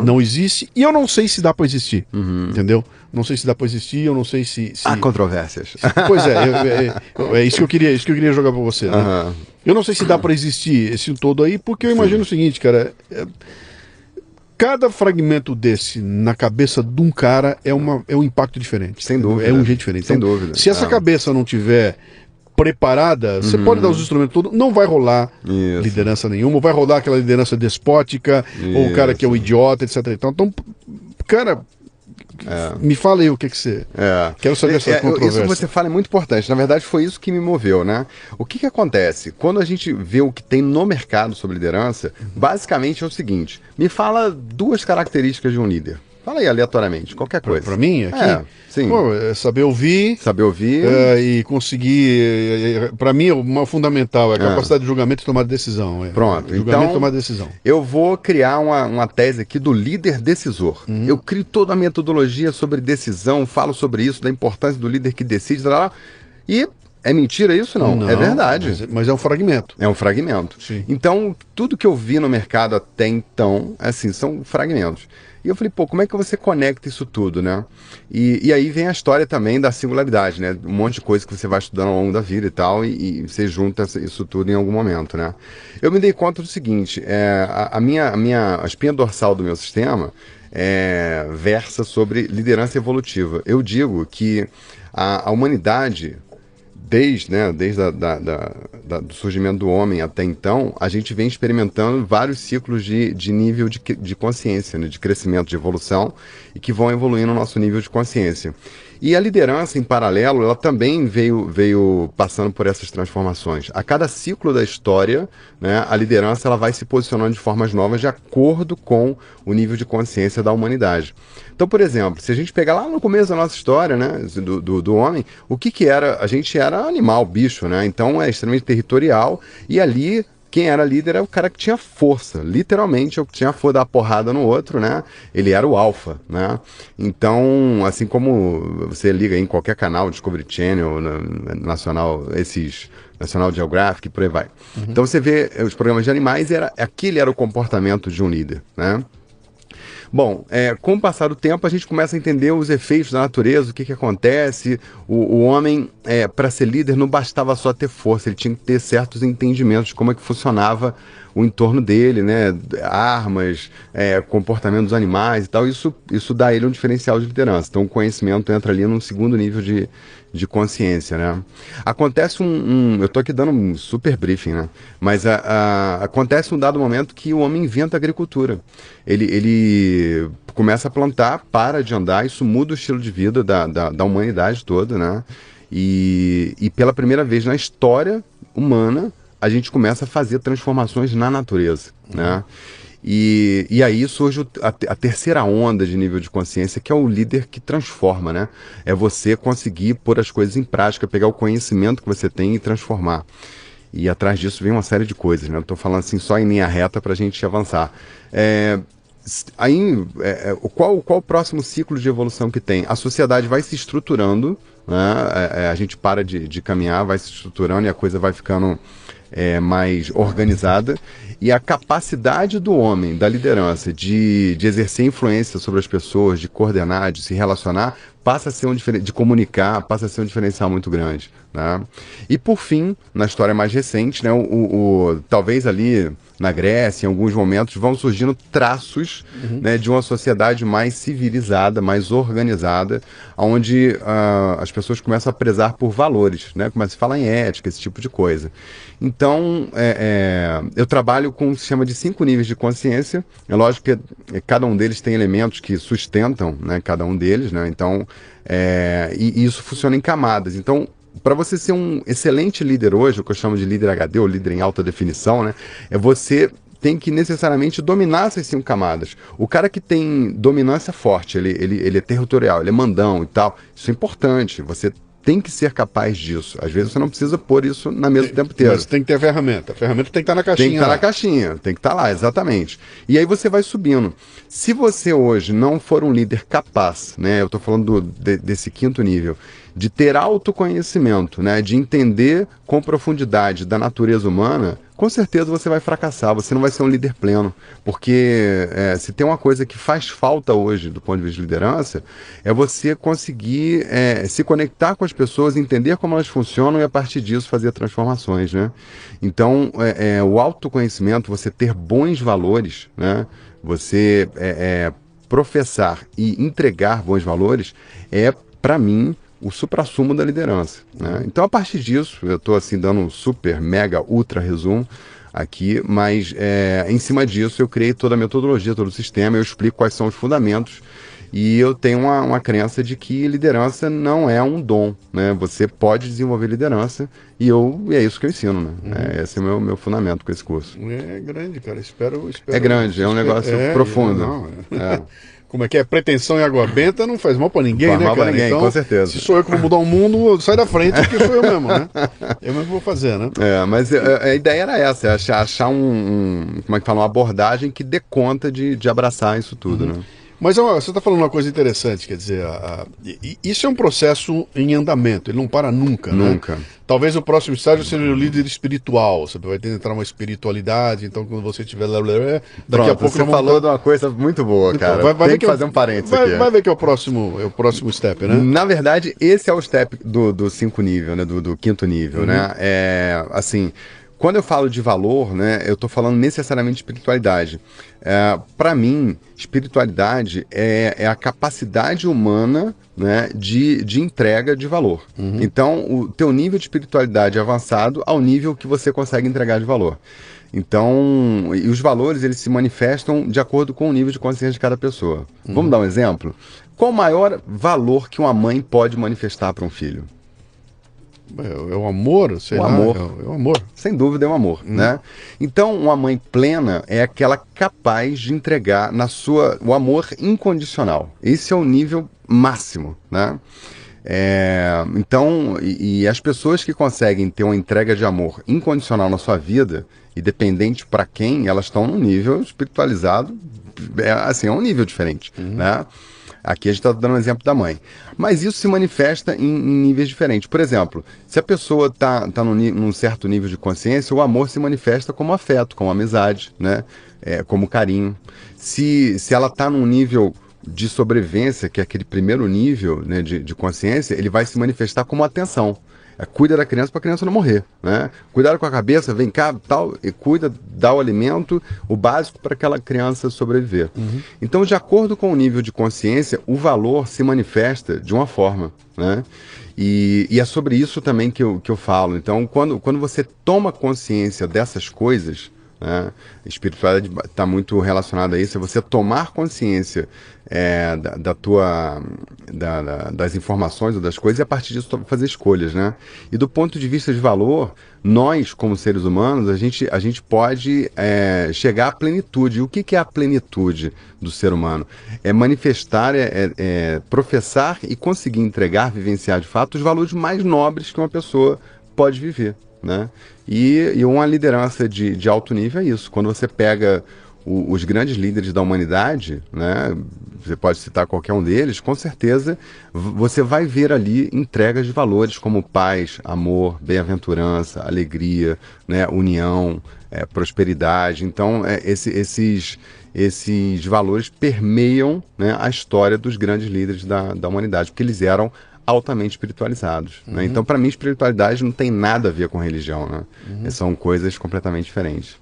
não existe. E eu não sei se dá para existir, entendeu? Não sei se dá para existir, eu não sei se... Há controvérsias. Pois é isso que eu queria jogar para você, né? Eu não sei se dá para existir esse todo aí, porque eu imagino o seguinte, cara, cada fragmento desse na cabeça de um cara é um impacto diferente. Sem dúvida. É um jeito diferente. Sem então, dúvida. Se essa cabeça não tiver preparada, você pode dar os instrumentos todos, não vai rolar liderança nenhuma, vai rolar aquela liderança despótica, ou o cara que é o idiota, etc. Então, cara... Me fala aí o que você... Quero saber essa controvérsia. Isso que você fala é muito importante. Na verdade, foi isso que me moveu, né? O que acontece? Quando a gente vê o que tem no mercado sobre liderança, basicamente é o seguinte. Me fala 2 características de um líder. Fala aí, aleatoriamente, qualquer coisa. Pra mim, aqui? Sim. Pô, é saber ouvir. Saber ouvir. E conseguir... Pra mim, o fundamental é a capacidade de julgamento e tomar decisão. Pronto. Julgamento então, e tomar decisão. Eu vou criar uma tese aqui do líder decisor. Eu crio toda a metodologia sobre decisão, falo sobre isso, da importância do líder que decide, e... É mentira isso? Não, é verdade. Mas é um fragmento. É um fragmento. Sim. Então, tudo que eu vi no mercado até então, assim, são fragmentos. E eu falei, pô, como é que você conecta isso tudo, né? E aí vem a história também da singularidade, né? Um monte de coisa que você vai estudando ao longo da vida e tal, e você junta isso tudo em algum momento, né? Eu me dei conta do seguinte, a espinha dorsal do meu sistema versa sobre liderança evolutiva. Eu digo que a humanidade... desde do surgimento do homem até então, a gente vem experimentando vários ciclos de nível de consciência, né, de crescimento, de evolução, e que vão evoluindo o nosso nível de consciência. E a liderança, em paralelo, ela também veio passando por essas transformações. A cada ciclo da história, né, a liderança ela vai se posicionando de formas novas de acordo com o nível de consciência da humanidade. Então, por exemplo, se a gente pegar lá no começo da nossa história, né, do homem, o que era? A gente era animal, bicho, né? Então é extremamente territorial, e ali quem era líder era o cara que tinha força, literalmente, o que tinha força da porrada no outro, né? Ele era o alfa, né? Então, assim como você liga em qualquer canal, Discovery Channel, National Geographic, por aí vai. Uhum. Então você vê os programas de animais, aquele era o comportamento de um líder, né? Bom, com o passar do tempo, a gente começa a entender os efeitos da natureza, o que acontece. O homem, para ser líder, não bastava só ter força, ele tinha que ter certos entendimentos de como é que funcionava o entorno dele, né? Armas, comportamento dos animais e tal. Isso dá a ele um diferencial de liderança. Então, o conhecimento entra ali num segundo nível de consciência, né? Acontece eu tô aqui dando um super briefing, né? Mas acontece um dado momento que o homem inventa a agricultura. Ele começa a plantar, para de andar, isso muda o estilo de vida da humanidade toda, né? E pela primeira vez na história humana, a gente começa a fazer transformações na natureza, né? E aí surge a terceira onda de nível de consciência, que é o líder que transforma, né? É você conseguir pôr as coisas em prática, pegar o conhecimento que você tem e transformar. E atrás disso vem uma série de coisas, né? Eu estou falando assim só em linha reta para a gente avançar. Qual o próximo ciclo de evolução que tem? A sociedade vai se estruturando, né? A gente para de caminhar, vai se estruturando e a coisa vai ficando mais organizada, e a capacidade do homem, da liderança, de exercer influência sobre as pessoas, de coordenar, de se relacionar, passa a ser de comunicar, passa a ser um diferencial muito grande, né? E por fim, na história mais recente, né, talvez ali na Grécia, em alguns momentos, vão surgindo traços, né, de uma sociedade mais civilizada, mais organizada, onde as pessoas começam a prezar por valores, né, começam a falar em ética, esse tipo de coisa. Então, eu trabalho com um sistema de 5 níveis de consciência. É lógico que cada um deles tem elementos que sustentam, né, cada um deles, né? Então, e isso funciona em camadas. Então, para você ser um excelente líder hoje, o que eu chamo de líder HD, ou líder em alta definição, né, você tem que necessariamente dominar essas 5 camadas. O cara que tem dominância forte, ele é territorial, ele é mandão e tal, isso é importante, você tem que ser capaz disso. Às vezes você não precisa pôr isso na mesa o tempo inteiro. Mas tem que ter a ferramenta tem que estar na caixinha. Tem que estar na caixinha, tem que estar lá, exatamente. E aí você vai subindo. Se você hoje não for um líder capaz, né, eu estou falando desse 5º nível, de ter autoconhecimento, né, de entender com profundidade da natureza humana, com certeza você vai fracassar, você não vai ser um líder pleno, porque se tem uma coisa que faz falta hoje do ponto de vista de liderança, é você conseguir se conectar com as pessoas, entender como elas funcionam e a partir disso fazer transformações, né? Então, o autoconhecimento, você ter bons valores, né, você professar e entregar bons valores para mim, o suprassumo da liderança, né? Então, a partir disso, eu estou assim dando um super, mega, ultra resumo aqui, mas em cima disso eu criei toda a metodologia, todo o sistema, eu explico quais são os fundamentos, e eu tenho uma crença de que liderança não é um dom, né? Você pode desenvolver liderança, e é isso que eu ensino, né? Esse é o meu fundamento com esse curso. É grande, cara, espero é grande, é um negócio profundo. Como é que é? Pretensão e água benta não faz mal pra ninguém, faz né, mal cara? Pra ninguém, então, com certeza. Se sou eu que vou mudar o mundo, sai da frente, porque sou eu mesmo, né? Eu mesmo vou fazer, né? Mas a ideia era essa, achar como é que fala, uma abordagem que dê conta de abraçar isso tudo, né? Mas você está falando uma coisa interessante, quer dizer, isso é um processo em andamento, ele não para nunca, né? Nunca. Talvez o próximo estágio seja o líder espiritual, você vai ter que entrar uma espiritualidade, então quando você tiver daqui a pouco... Você falou de uma coisa muito boa, cara. Então, vai tem que fazer um parênteses aqui. Vai ver que é o próximo step, né? Na verdade, esse é o step do 5 nível, né? Do 5º nível, né? Assim... quando eu falo de valor, né, eu estou falando necessariamente de espiritualidade. Para mim, espiritualidade é a capacidade humana, né, de entrega de valor. Então, o teu nível de espiritualidade é avançado ao nível que você consegue entregar de valor. Então, e os valores, eles se manifestam de acordo com o nível de consciência de cada pessoa. Vamos dar um exemplo? Qual o maior valor que uma mãe pode manifestar para um filho? É o amor, sei O lá. amor. É o amor. Sem dúvida é o amor, né? Então, uma mãe plena é aquela capaz de entregar o amor incondicional. Esse é o nível máximo, né? Então, e as pessoas que conseguem ter uma entrega de amor incondicional na sua vida, independente para quem, elas estão num nível espiritualizado, é um nível diferente, né? Aqui a gente está dando um exemplo da mãe. Mas isso se manifesta em níveis diferentes. Por exemplo, se a pessoa está num certo nível de consciência, o amor se manifesta como afeto, como amizade, né? Como carinho. Se ela está num nível de sobrevivência, que é aquele primeiro nível, né, de consciência, ele vai se manifestar como atenção. Cuida da criança para a criança não morrer, né? Cuidado com a cabeça, vem cá, tal, e cuida, dá o alimento, o básico para aquela criança sobreviver. Então, de acordo com o nível de consciência, o valor se manifesta de uma forma, né? E é sobre isso também que eu falo. Então, quando você toma consciência dessas coisas, né, a espiritualidade está muito relacionada a isso, é você tomar consciência das informações ou das coisas e a partir disso fazer escolhas, né? E do ponto de vista de valor, nós, como seres humanos, a gente pode chegar à plenitude. E o que é a plenitude do ser humano? É manifestar, professar e conseguir entregar, vivenciar de fato os valores mais nobres que uma pessoa pode viver, né? E uma liderança de alto nível é isso. Quando você pega os grandes líderes da humanidade, né, você pode citar qualquer um deles, com certeza você vai ver ali entregas de valores como paz, amor, bem-aventurança, alegria, né, união, prosperidade. Então, esses valores permeiam, né, a história dos grandes líderes da humanidade, porque eles eram altamente espiritualizados, né? Então, para mim, espiritualidade não tem nada a ver com religião, né? São coisas completamente diferentes.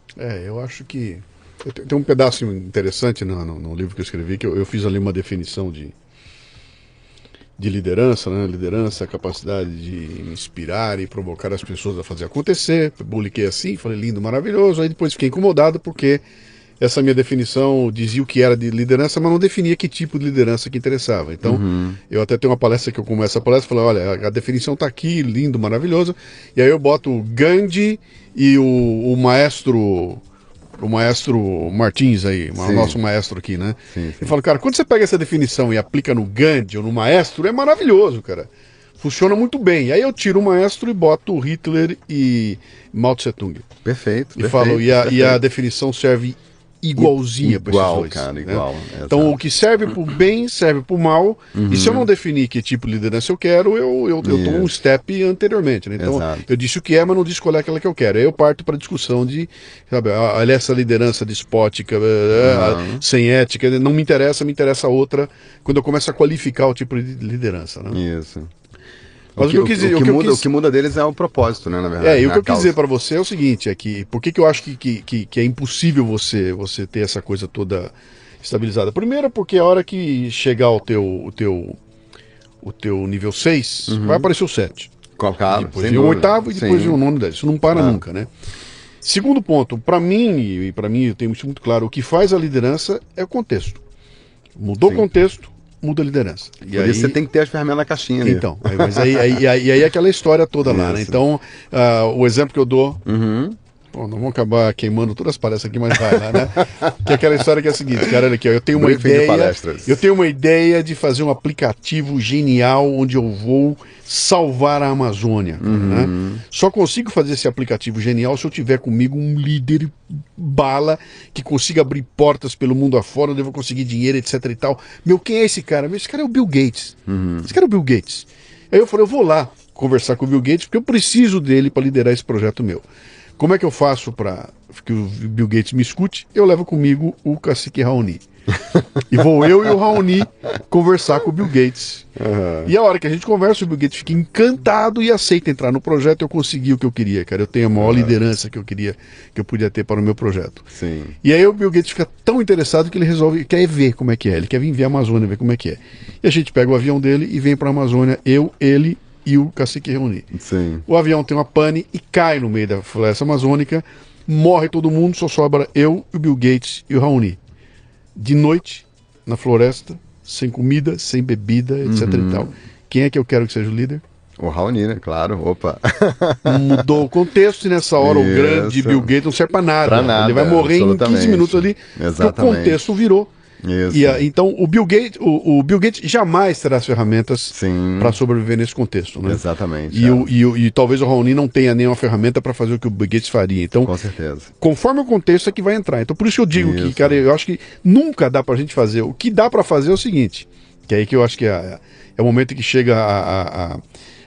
Eu acho que tem um pedaço interessante no livro que eu escrevi, que eu fiz ali uma definição de liderança, né? Liderança é a capacidade de inspirar e provocar as pessoas a fazer acontecer. Publiquei assim, falei lindo, maravilhoso, aí depois fiquei incomodado porque essa minha definição dizia o que era de liderança, mas não definia que tipo de liderança que interessava. Então, eu até tenho uma palestra que eu começo a palestra e falo, olha, a definição está aqui, lindo, maravilhoso, e aí eu boto o Gandhi e o maestro Martins aí, o nosso maestro aqui, né? Sim. Eu falo, cara, quando você pega essa definição e aplica no Gandhi ou no maestro, é maravilhoso, cara. Funciona muito bem. E aí eu tiro o maestro e boto o Hitler e Mao Tse Tung. Perfeito. E falo, e a definição serve igualzinha para esses dois. Cara, né? igual. Então, o que serve para o bem, serve para o mal. E se eu não definir que tipo de liderança eu quero, eu tomo um step anteriormente. Né? Então, eu disse o que é, mas não disse qual é aquela que eu quero. Aí eu parto para a discussão de, sabe, olha essa liderança despótica, sem ética, não me interessa a outra, quando eu começo a qualificar o tipo de liderança. Né? Isso. Mas o que muda deles é o propósito, né, na verdade. E o que eu quis dizer para você é o seguinte, por que eu acho que é impossível você ter essa coisa toda estabilizada? Primeiro porque a hora que chegar o teu nível 6, vai aparecer o 7. Claro, depois vem o 8º e depois vem o 9º e 10. Isso não para nunca, né? Segundo ponto, para mim eu tenho isso muito claro, o que faz a liderança é o contexto. Mudou o contexto, muda a liderança. E aí você tem que ter as ferramentas na caixinha ali. Então, mas aí é aquela história toda lá, né? Então, o exemplo que eu dou... Pô, não vamos acabar queimando todas as palestras aqui, mas vai lá, né? Que é aquela história que é a seguinte, cara, olha aqui, ó, eu tenho uma ideia de fazer um aplicativo genial onde eu vou salvar a Amazônia, né? Só consigo fazer esse aplicativo genial se eu tiver comigo um líder bala que consiga abrir portas pelo mundo afora, onde eu vou conseguir dinheiro, etc e tal. Quem é esse cara? Esse cara é o Bill Gates. Esse cara é o Bill Gates. Aí eu falei, eu vou lá conversar com o Bill Gates porque eu preciso dele para liderar esse projeto meu. Como é que eu faço para que o Bill Gates me escute? Eu levo comigo o cacique Raoni. E vou eu e o Raoni conversar com o Bill Gates. E a hora que a gente conversa, o Bill Gates fica encantado e aceita entrar no projeto. Eu consegui o que eu queria, cara. Eu tenho a maior liderança que eu queria, que eu podia ter para o meu projeto. Sim. E aí o Bill Gates fica tão interessado que ele resolve, quer ver como é que é. Ele quer vir ver a Amazônia, ver como é que é. E a gente pega o avião dele e vem para a Amazônia, eu, ele e o Cacique Raoni. Sim. O avião tem uma pane e cai no meio da floresta amazônica, morre todo mundo, só sobra eu, o Bill Gates e o Raoni. De noite, na floresta, sem comida, sem bebida, etc e tal. Quem é que eu quero que seja o líder? O Raoni, né? Claro, opa. Mudou o contexto e nessa hora o grande Bill Gates não serve pra nada. Pra nada, ele vai morrer em 15 minutos ali. Exatamente. Porque o contexto virou. Isso. E, então o Bill Gates jamais terá as ferramentas para sobreviver nesse contexto, né? Exatamente. E talvez o Raoni não tenha nenhuma ferramenta para fazer o que o Bill Gates faria. Então, com certeza. Conforme o contexto é que vai entrar. Então por isso que eu digo que, cara, eu acho que nunca dá pra gente fazer. O que dá para fazer é o seguinte, que é aí que eu acho que é o momento que chega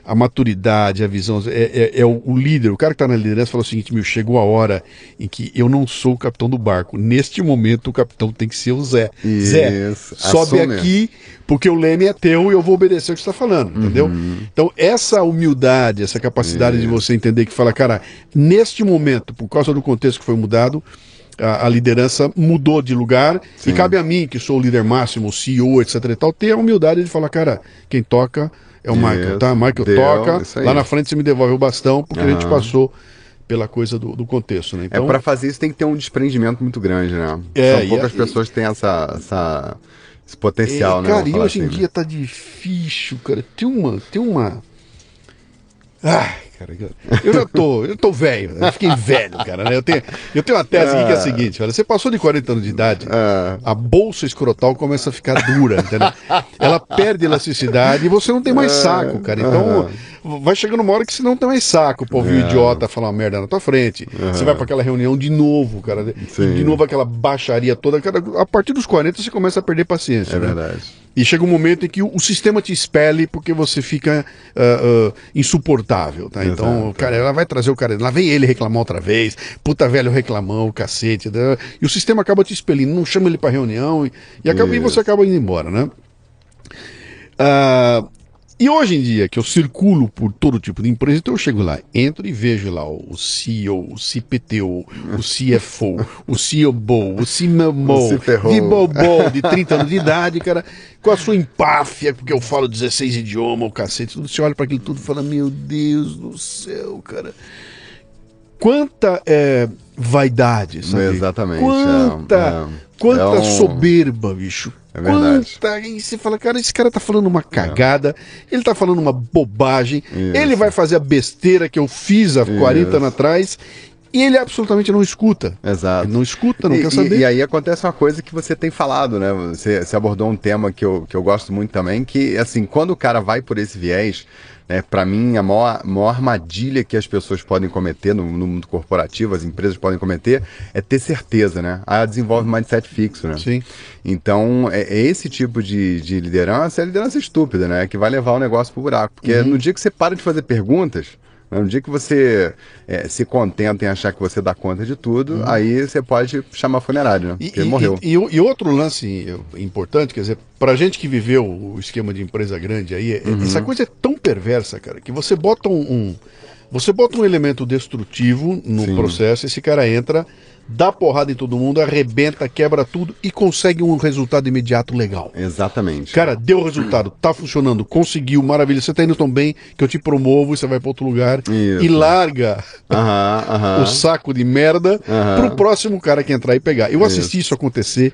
a maturidade, a visão, é o líder, o cara que está na liderança fala o seguinte: meu, chegou a hora em que eu não sou o capitão do barco. Neste momento o capitão tem que ser o Zé. Isso. Zé, sobe aqui, porque o leme é teu e eu vou obedecer o que você está falando, entendeu? Então essa humildade, essa capacidade de você entender que fala, cara, neste momento, por causa do contexto que foi mudado, a liderança mudou de lugar. E cabe a mim, que sou o líder máximo, o CEO, etc e tal, ter a humildade de falar, cara, quem toca é o Michael, tá? Michael toca, lá na frente você me devolve o bastão, porque a gente passou pela coisa do contexto, né? Então, para fazer isso tem que ter um desprendimento muito grande, né? São poucas pessoas que têm esse potencial, né? Cara, e hoje em dia tá difícil, cara. Tem uma... Ai, cara, eu tô velho, eu fiquei velho, cara, né? Eu tenho uma tese aqui que é a seguinte, olha, você passou de 40 anos de idade, a bolsa escrotal começa a ficar dura, entendeu? Ela perde elasticidade e você não tem mais saco, cara. Então, vai chegando uma hora que você não tem mais saco pra ouvir o idiota falar uma merda na tua frente. Você vai pra aquela reunião de novo, cara. De novo aquela baixaria toda. Cara, a partir dos 40 você começa a perder paciência. É né? verdade. E chega um momento em que o sistema te expele porque você fica insuportável, tá? Então, cara, ela vai trazer o cara, lá vem ele reclamar outra vez, puta velho reclamão, cacete, né? E o sistema acaba te expelindo, não chama ele pra reunião e você acaba indo embora, né? E hoje em dia, que eu circulo por todo tipo de empresa, então eu chego lá, entro e vejo lá o CEO, o CPTO, o CFO, o COO, o CMO, Vibobo, de 30 anos de idade, cara, com a sua empáfia, porque eu falo 16 idiomas, o cacete, tudo, você olha para aquilo tudo e fala, meu Deus do céu, cara, quanta vaidade, sabe? Exatamente. Quanta soberba, bicho. É verdade. E você fala, cara, esse cara tá falando uma cagada, ele tá falando uma bobagem, ele vai fazer a besteira que eu fiz há 40 anos atrás, e ele absolutamente não escuta. Exato. Ele não escuta, não quer saber. E aí acontece uma coisa que você tem falado, né? Você abordou um tema que eu gosto muito também, que, assim, quando o cara vai por esse viés, para mim, a maior armadilha que as pessoas podem cometer no mundo corporativo, as empresas podem cometer, é ter certeza, né? Aí desenvolve um mindset fixo, né? Sim. Então, esse tipo de liderança é a liderança estúpida, né? Que vai levar o negócio pro buraco. Porque no dia que você para de fazer perguntas, no dia que você se contenta em achar que você dá conta de tudo, aí você pode chamar funerário, né? Porque morreu. E outro lance importante, quer dizer, pra gente que viveu o esquema de empresa grande aí, essa coisa é tão perversa, cara, que você bota um elemento destrutivo no processo, esse cara entra, dá porrada em todo mundo, arrebenta, quebra tudo e consegue um resultado imediato legal. Exatamente. Cara, deu resultado, tá funcionando, conseguiu, maravilha, você tá indo tão bem que eu te promovo, você vai para outro lugar e larga o saco de merda pro próximo cara que entrar e pegar. Eu assisti isso acontecer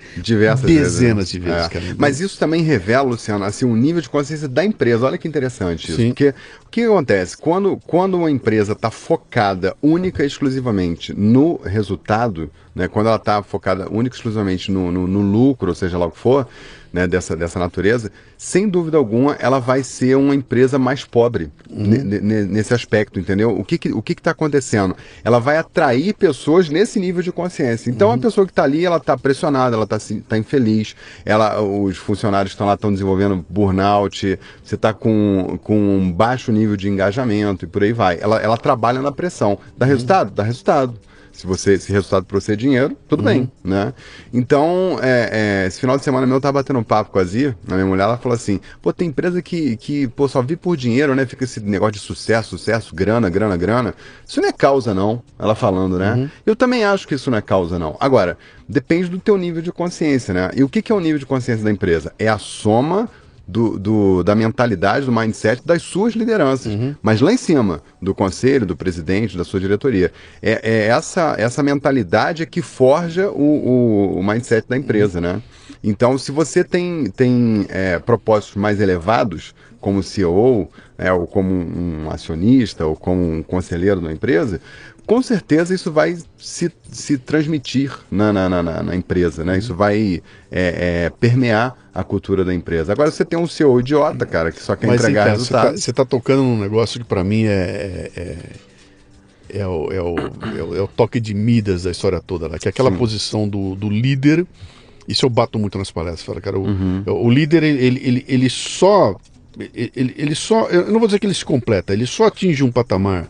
dezenas de vezes, cara. Mas isso também revela, Luciano, assim, um nível de consciência da empresa. Olha que interessante isso. Porque o que acontece? Quando uma empresa está focada única e exclusivamente no resultado, né, quando ela está focada única e exclusivamente no lucro, ou seja lá o que for, né, dessa natureza, sem dúvida alguma, ela vai ser uma empresa mais pobre nesse aspecto, entendeu? O que está acontecendo? Ela vai atrair pessoas nesse nível de consciência. Então, a pessoa que está ali, ela está pressionada, ela tá infeliz, os funcionários que estão lá estão desenvolvendo burnout, você está com um baixo nível de engajamento e por aí vai. Ela trabalha na pressão. Dá resultado? Dá resultado. Se esse resultado para você é dinheiro, tudo bem, né? Então, esse final de semana eu tava batendo um papo com a Zia, a minha mulher, ela falou assim, pô, tem empresa que pô, só vive por dinheiro, né? Fica esse negócio de sucesso, grana. Isso não é causa, não, ela falando, né? Eu também acho que isso não é causa, não. Agora, depende do teu nível de consciência, né? E o que é o nível de consciência da empresa? É a soma da mentalidade, do mindset das suas lideranças. Mas lá em cima, do conselho, do presidente, da sua diretoria. Essa mentalidade é que forja o mindset da empresa, né? Então, se você tem propósitos mais elevados, como CEO, ou como um acionista, ou como um conselheiro da empresa, com certeza isso vai se transmitir na empresa, né? Isso vai permear a cultura da empresa. Agora você tem um CEO idiota, cara, que só quer entregar resultados. Você tá tocando num negócio que para mim é o toque de Midas da história toda, né? Que é aquela posição do líder. Isso eu bato muito nas palestras. Fala, cara, o líder, ele só... eu não vou dizer que ele se completa, ele só atinge um patamar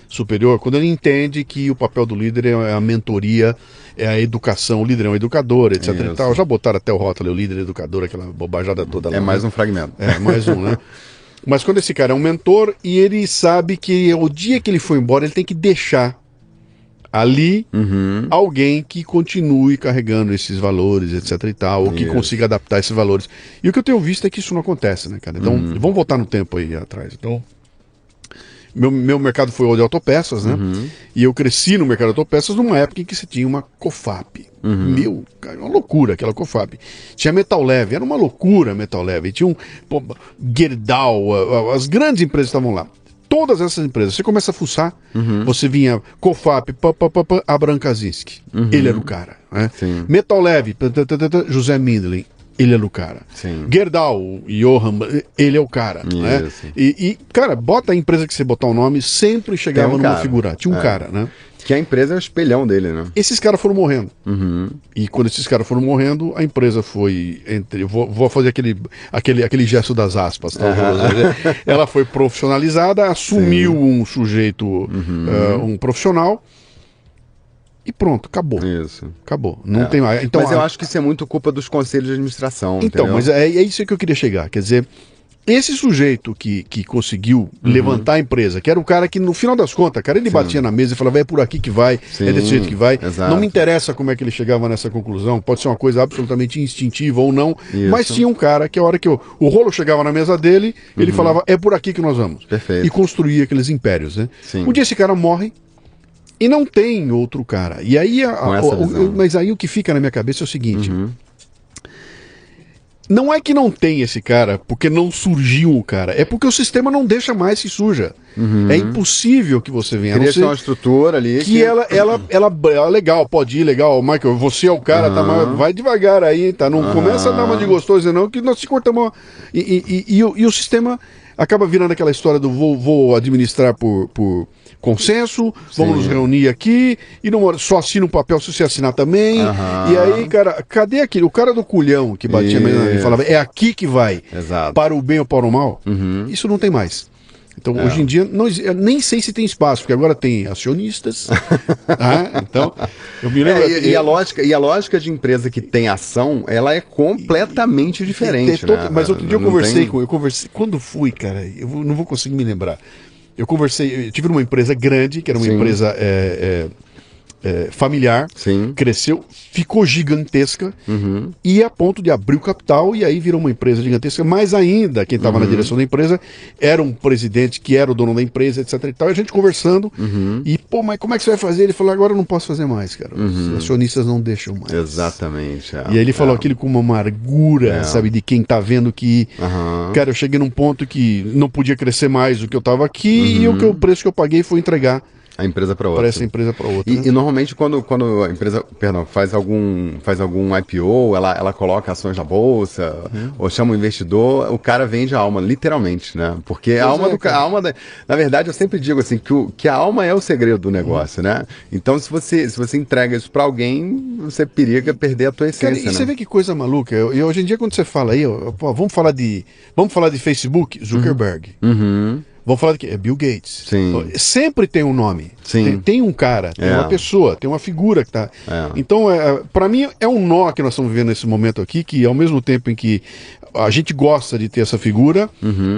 superior quando ele entende que o papel do líder é a mentoria, é a educação, o líder é um educador, etc. E tal. Já botaram até o rótulo, o líder educador, aquela bobajada toda lá. É mais um fragmento. É, mais um, né? Mas quando esse cara é um mentor e ele sabe que o dia que ele for embora, ele tem que deixar ali alguém que continue carregando esses valores, etc e tal, ou que consiga adaptar esses valores. E o que eu tenho visto é que isso não acontece, né, cara? Então, vamos voltar no tempo aí atrás. Então, meu mercado foi o de autopeças, né? E eu cresci no mercado de autopeças numa época em que você tinha uma COFAP. Cara, uma loucura aquela COFAP. Tinha Metal Leve, era uma loucura Metal Leve. Tinha Gerdau, as grandes empresas estavam lá. Todas essas empresas, você começa a fuçar, você vinha COFAP, Abraham Kaczynski, ele era o cara. Né? Metal Leve, José Mindlin, ele era o cara. Gerdau, Johann, ele é o cara. Né? E, cara, bota a empresa que você botar o nome, sempre chegava numa figura. Tinha um cara, né? Que a empresa é o espelhão dele, né? Esses caras foram morrendo. E quando esses caras foram morrendo, a empresa foi... Vou fazer aquele gesto das aspas. Tá? Ela foi profissionalizada, assumiu um sujeito, um profissional, e pronto, acabou. Isso. Acabou. Não tem mais. Então, mas eu acho que isso é muito culpa dos conselhos de administração. Então, entendeu? Mas é isso que eu queria chegar. Quer dizer, esse sujeito que conseguiu levantar a empresa, que era o cara que, no final das contas, cara, ele batia na mesa e falava, é por aqui que vai, é desse jeito que vai. Exato. Não me interessa como é que ele chegava nessa conclusão, pode ser uma coisa absolutamente instintiva ou não, mas tinha um cara que a hora que o rolo chegava na mesa dele, ele falava, é por aqui que nós vamos. Perfeito. E construía aqueles impérios, né? Um dia esse cara morre e não tem outro cara. E aí, mas aí o que fica na minha cabeça é o seguinte... Não é que não tem esse cara porque não surgiu o cara, é porque o sistema não deixa mais que suja. É impossível que você venha. Cria uma estrutura ali que ela legal, pode ir, legal, Michael, você é o cara, tá, mas vai devagar aí, tá? Não começa a dar uma de gostoso, não, que nós te cortamos. E o sistema acaba virando aquela história do vou administrar por consenso, vamos nos reunir aqui, e não, só assina um papel se você assinar também. E aí, cara, cadê aquele? O cara do culhão que batia e falava, é aqui que vai, para o bem ou para o mal? Isso não tem mais. Então, hoje em dia, eu nem sei se tem espaço, porque agora tem acionistas. Então, eu me lembro. E a lógica de empresa que tem ação, ela é completamente diferente. Né? Mas outro dia eu conversei. Quando fui, cara, eu não vou conseguir me lembrar. Eu tive numa empresa grande, que era uma empresa familiar, cresceu, ficou gigantesca, e a ponto de abrir o capital, e aí virou uma empresa gigantesca, mas ainda quem estava na direção da empresa era um presidente que era o dono da empresa, etc e tal, e a gente conversando, e pô, mas como é que você vai fazer? Ele falou, agora eu não posso fazer mais, cara, os acionistas não deixam mais. Exatamente. E aí ele falou aquilo com uma amargura, sabe, de quem tá vendo que, cara, eu cheguei num ponto que não podia crescer mais do que eu tava aqui, e o preço que eu paguei foi entregar a empresa para outra. Para essa empresa para outra. E normalmente quando a empresa, faz algum IPO, ela coloca ações na bolsa, ou chama um investidor, o cara vende a alma, literalmente, né? Porque na verdade eu sempre digo assim, que a alma é o segredo do negócio, né? Então se você entrega isso para alguém, você periga perder a tua essência, cara, e você vê que coisa maluca. E hoje em dia quando você fala aí, vamos falar de Facebook, Zuckerberg. vão falar que é Bill Gates. Sim. Sempre tem um nome. Sim. Tem um cara, tem uma pessoa, tem uma figura que tá. Então, para mim, é um nó que nós estamos vivendo nesse momento aqui, que ao mesmo tempo em que a gente gosta de ter essa figura,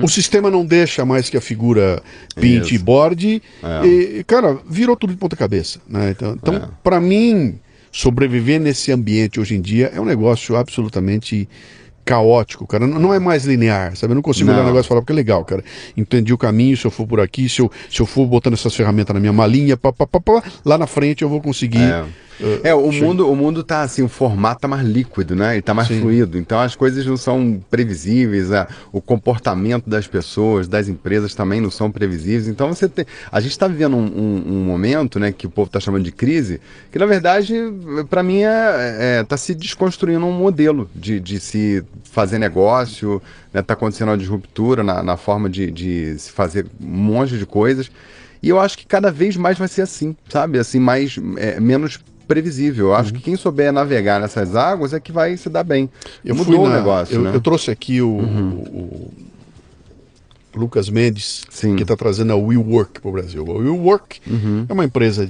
o sistema não deixa mais que a figura pinte e borde. E, cara, virou tudo de ponta cabeça. Né? Então para mim, sobreviver nesse ambiente hoje em dia é um negócio absolutamente caótico, cara. Não é mais linear, sabe? Eu não consigo olhar o negócio e falar, porque é legal, cara. Entendi o caminho, se eu for por aqui, se eu for botando essas ferramentas na minha malinha, lá na frente eu vou conseguir... O mundo tá assim, o formato tá mais líquido, né? Ele tá mais fluido. Então as coisas não são previsíveis, o comportamento das pessoas, das empresas também não são previsíveis. Então a gente está vivendo um momento, né, que o povo tá chamando de crise, que na verdade, para mim, tá se desconstruindo um modelo de se fazer negócio, né? Tá acontecendo uma disruptura na forma de se fazer um monte de coisas. E eu acho que cada vez mais vai ser assim, sabe? Assim, menos previsível. Eu acho que quem souber navegar nessas águas é que vai se dar bem. Mudou o negócio, né? Eu trouxe aqui o Lucas Mendes, que está trazendo a WeWork para o Brasil. A WeWork é uma empresa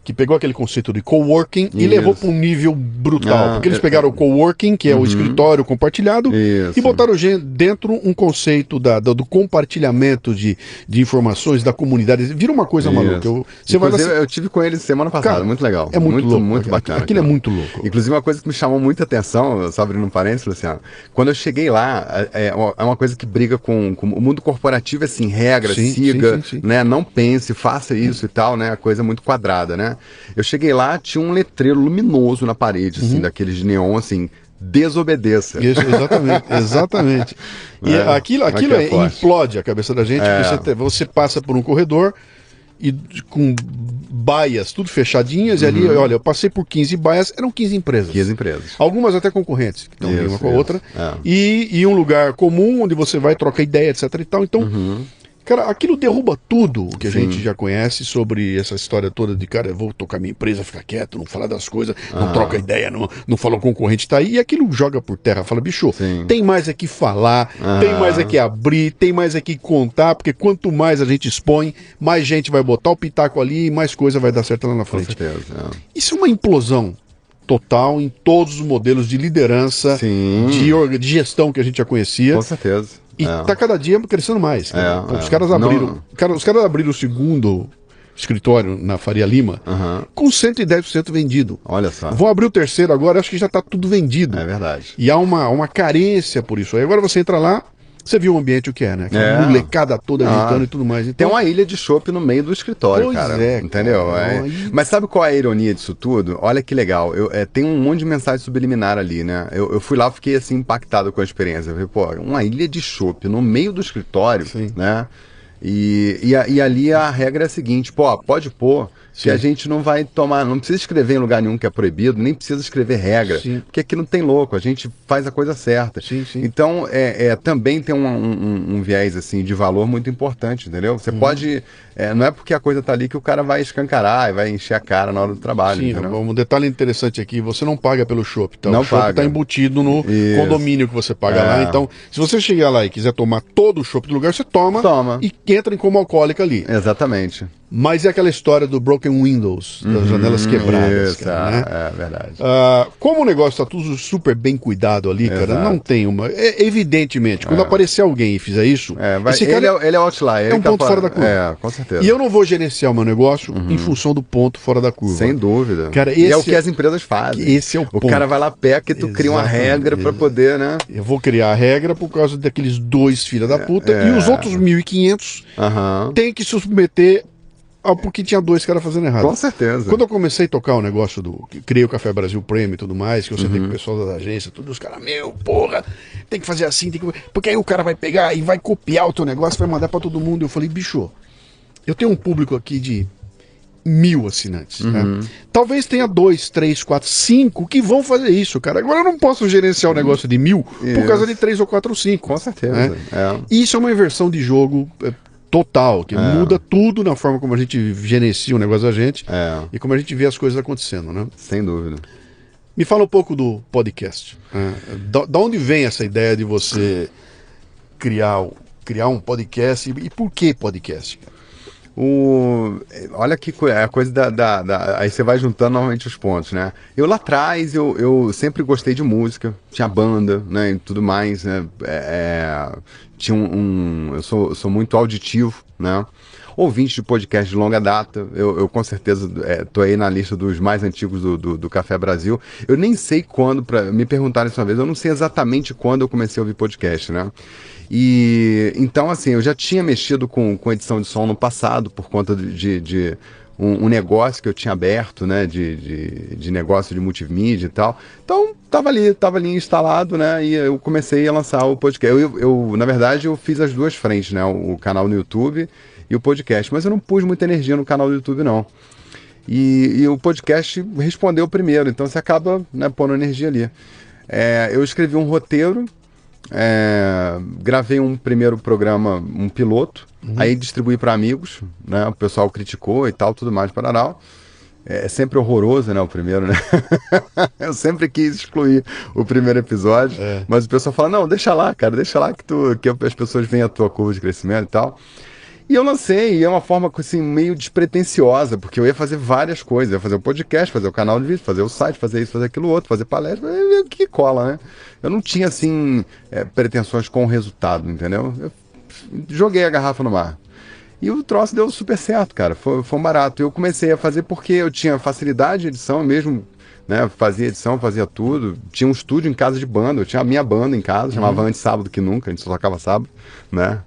que pegou aquele conceito de coworking e levou para um nível brutal. Porque eles pegaram o coworking, que é o escritório compartilhado, e botaram dentro um conceito do compartilhamento de informações da comunidade. Vira uma coisa maluca. Eu tive com eles semana passada, cara, muito legal. É muito louco. Muito bacana. Aquilo é muito louco. Inclusive, uma coisa que me chamou muita atenção, só abrindo um parênteses, Luciano, quando eu cheguei lá, é uma coisa que briga com o mundo corporativo, assim, regra, siga, né? Não pense, faça isso e tal, né? A coisa muito quadrada, né? Eu cheguei lá, tinha um letreiro luminoso na parede, assim, daqueles de neon, assim, desobedeça. Isso, exatamente. E aquilo implode a cabeça da gente, porque você passa por um corredor e com baias tudo fechadinhas, e ali, olha, eu passei por 15 baias, eram 15 empresas. 15 empresas. Algumas até concorrentes, que estão uma com a outra. E um lugar comum, onde você vai, troca ideia, etc e tal. Então... Cara, aquilo derruba tudo o que a gente já conhece sobre essa história toda de, cara, eu vou tocar minha empresa, ficar quieto, não falar das coisas, não troca ideia, não fala o concorrente tá aí, e aquilo joga por terra, fala, bicho, tem mais aqui falar, tem mais aqui abrir, tem mais aqui contar, porque quanto mais a gente expõe, mais gente vai botar o pitaco ali e mais coisa vai dar certo lá na frente. Com certeza. Isso é uma implosão total em todos os modelos de liderança, de gestão que a gente já conhecia. Com certeza. E tá cada dia crescendo mais. Os caras abriram. Os caras abriram o segundo escritório na Faria Lima com 110% vendido. Olha só. Vou abrir o terceiro agora, acho que já tá tudo vendido. É verdade. E há uma carência por isso. Aí agora você entra lá, você viu o ambiente o que é, né? Aquela molecada toda agitando e tudo mais. Então... Tem uma ilha de chopp no meio do escritório, cara. Entendeu? Mas sabe qual é a ironia disso tudo? Olha que legal. Tem um monte de mensagem subliminar ali, né? Eu fui lá e fiquei assim impactado com a experiência. Eu falei, pô, uma ilha de chopp no meio do escritório, né? E ali a regra é a seguinte, pô, pode pôr que a gente não vai tomar, não precisa escrever em lugar nenhum que é proibido, nem precisa escrever regra, porque aqui não tem louco, a gente faz a coisa certa. Então, também tem um viés assim de valor muito importante, entendeu? Você pode, não é porque a coisa tá ali que o cara vai escancarar e vai encher a cara na hora do trabalho. Um detalhe interessante aqui, você não paga pelo chopp, então não o chopp está embutido no condomínio que você paga lá, então se você chegar lá e quiser tomar todo o chopp do lugar, você toma. E entra em como alcoólica ali. Exatamente. Mas é aquela história do broken windows, das janelas quebradas. Isso, cara, né? É verdade. Como o negócio está tudo super bem cuidado ali, cara, não tem uma... Evidentemente, quando aparecer alguém e fizer isso... ele é outlier. É um ponto fora da curva. Com certeza. E eu não vou gerenciar o meu negócio em função do ponto fora da curva. Sem dúvida. Cara, e é o que as empresas fazem. Esse é o ponto. O cara vai lá, peca e tu cria uma regra para poder, né? Eu vou criar a regra por causa daqueles 2 filha da puta e os outros 1.500 têm que se submeter porque tinha 2 caras fazendo errado. Com certeza. Quando eu comecei a tocar o negócio criei o Café Brasil Premium e tudo mais, que eu sentei com o pessoal da agência, os caras, porra, tem que fazer assim, porque aí o cara vai pegar e vai copiar o teu negócio, vai mandar pra todo mundo. Eu falei, bicho, eu tenho um público aqui de 1.000 assinantes, né? Talvez tenha 2, 3, 4, 5 que vão fazer isso, cara. Agora eu não posso gerenciar o negócio de 1.000 por causa de 3 ou 4 ou 5. Com certeza. Né? Isso é uma inversão de jogo total, que muda tudo na forma como a gente gerencia o negócio da gente e como a gente vê as coisas acontecendo, né? Sem dúvida. Me fala um pouco do podcast. Da onde vem essa ideia de você criar criar um podcast e por que podcast? Olha que a coisa aí você vai juntando novamente os pontos, né? Eu lá atrás, eu sempre gostei de música, tinha banda, né, e tudo mais, né? Tinha eu sou muito auditivo, né? Ouvinte de podcast de longa data, eu com certeza tô aí na lista dos mais antigos do Café Brasil. Eu nem sei quando, me perguntaram isso uma vez, eu não sei exatamente quando eu comecei a ouvir podcast, né? E então, assim, eu já tinha mexido com edição de som no passado, por conta de um negócio que eu tinha aberto, né, de negócio de multimídia e tal. Então, tava ali instalado, né, e eu comecei a lançar o podcast. Na verdade, eu fiz as duas frentes, né, o canal no YouTube e o podcast, mas eu não pus muita energia no canal do YouTube, não. E o podcast respondeu primeiro, então você acaba, né, pondo energia ali. Eu escrevi um roteiro, gravei um primeiro programa, um piloto, aí distribuí para amigos, né? O pessoal criticou e tal, tudo mais, pararau. É sempre horroroso, né, o primeiro, né? Eu sempre quis excluir o primeiro episódio, mas o pessoal fala, não, deixa lá, cara, deixa lá que as pessoas veem a tua curva de crescimento e tal. E eu lancei, e é uma forma assim, meio despretensiosa, porque eu ia fazer várias coisas, ia fazer o podcast, fazer o canal de vídeo, fazer o site, fazer isso, fazer aquilo outro, fazer palestra, o que cola, né? Eu não tinha, assim, pretensões com o resultado, entendeu? Eu joguei a garrafa no mar. E o troço deu super certo, cara, foi um barato. Eu comecei a fazer porque eu tinha facilidade de edição mesmo, né? Fazia edição, fazia tudo. Tinha um estúdio em casa de banda, eu tinha a minha banda em casa, chamava Antes Sábado Que Nunca, a gente só tocava sábado, né?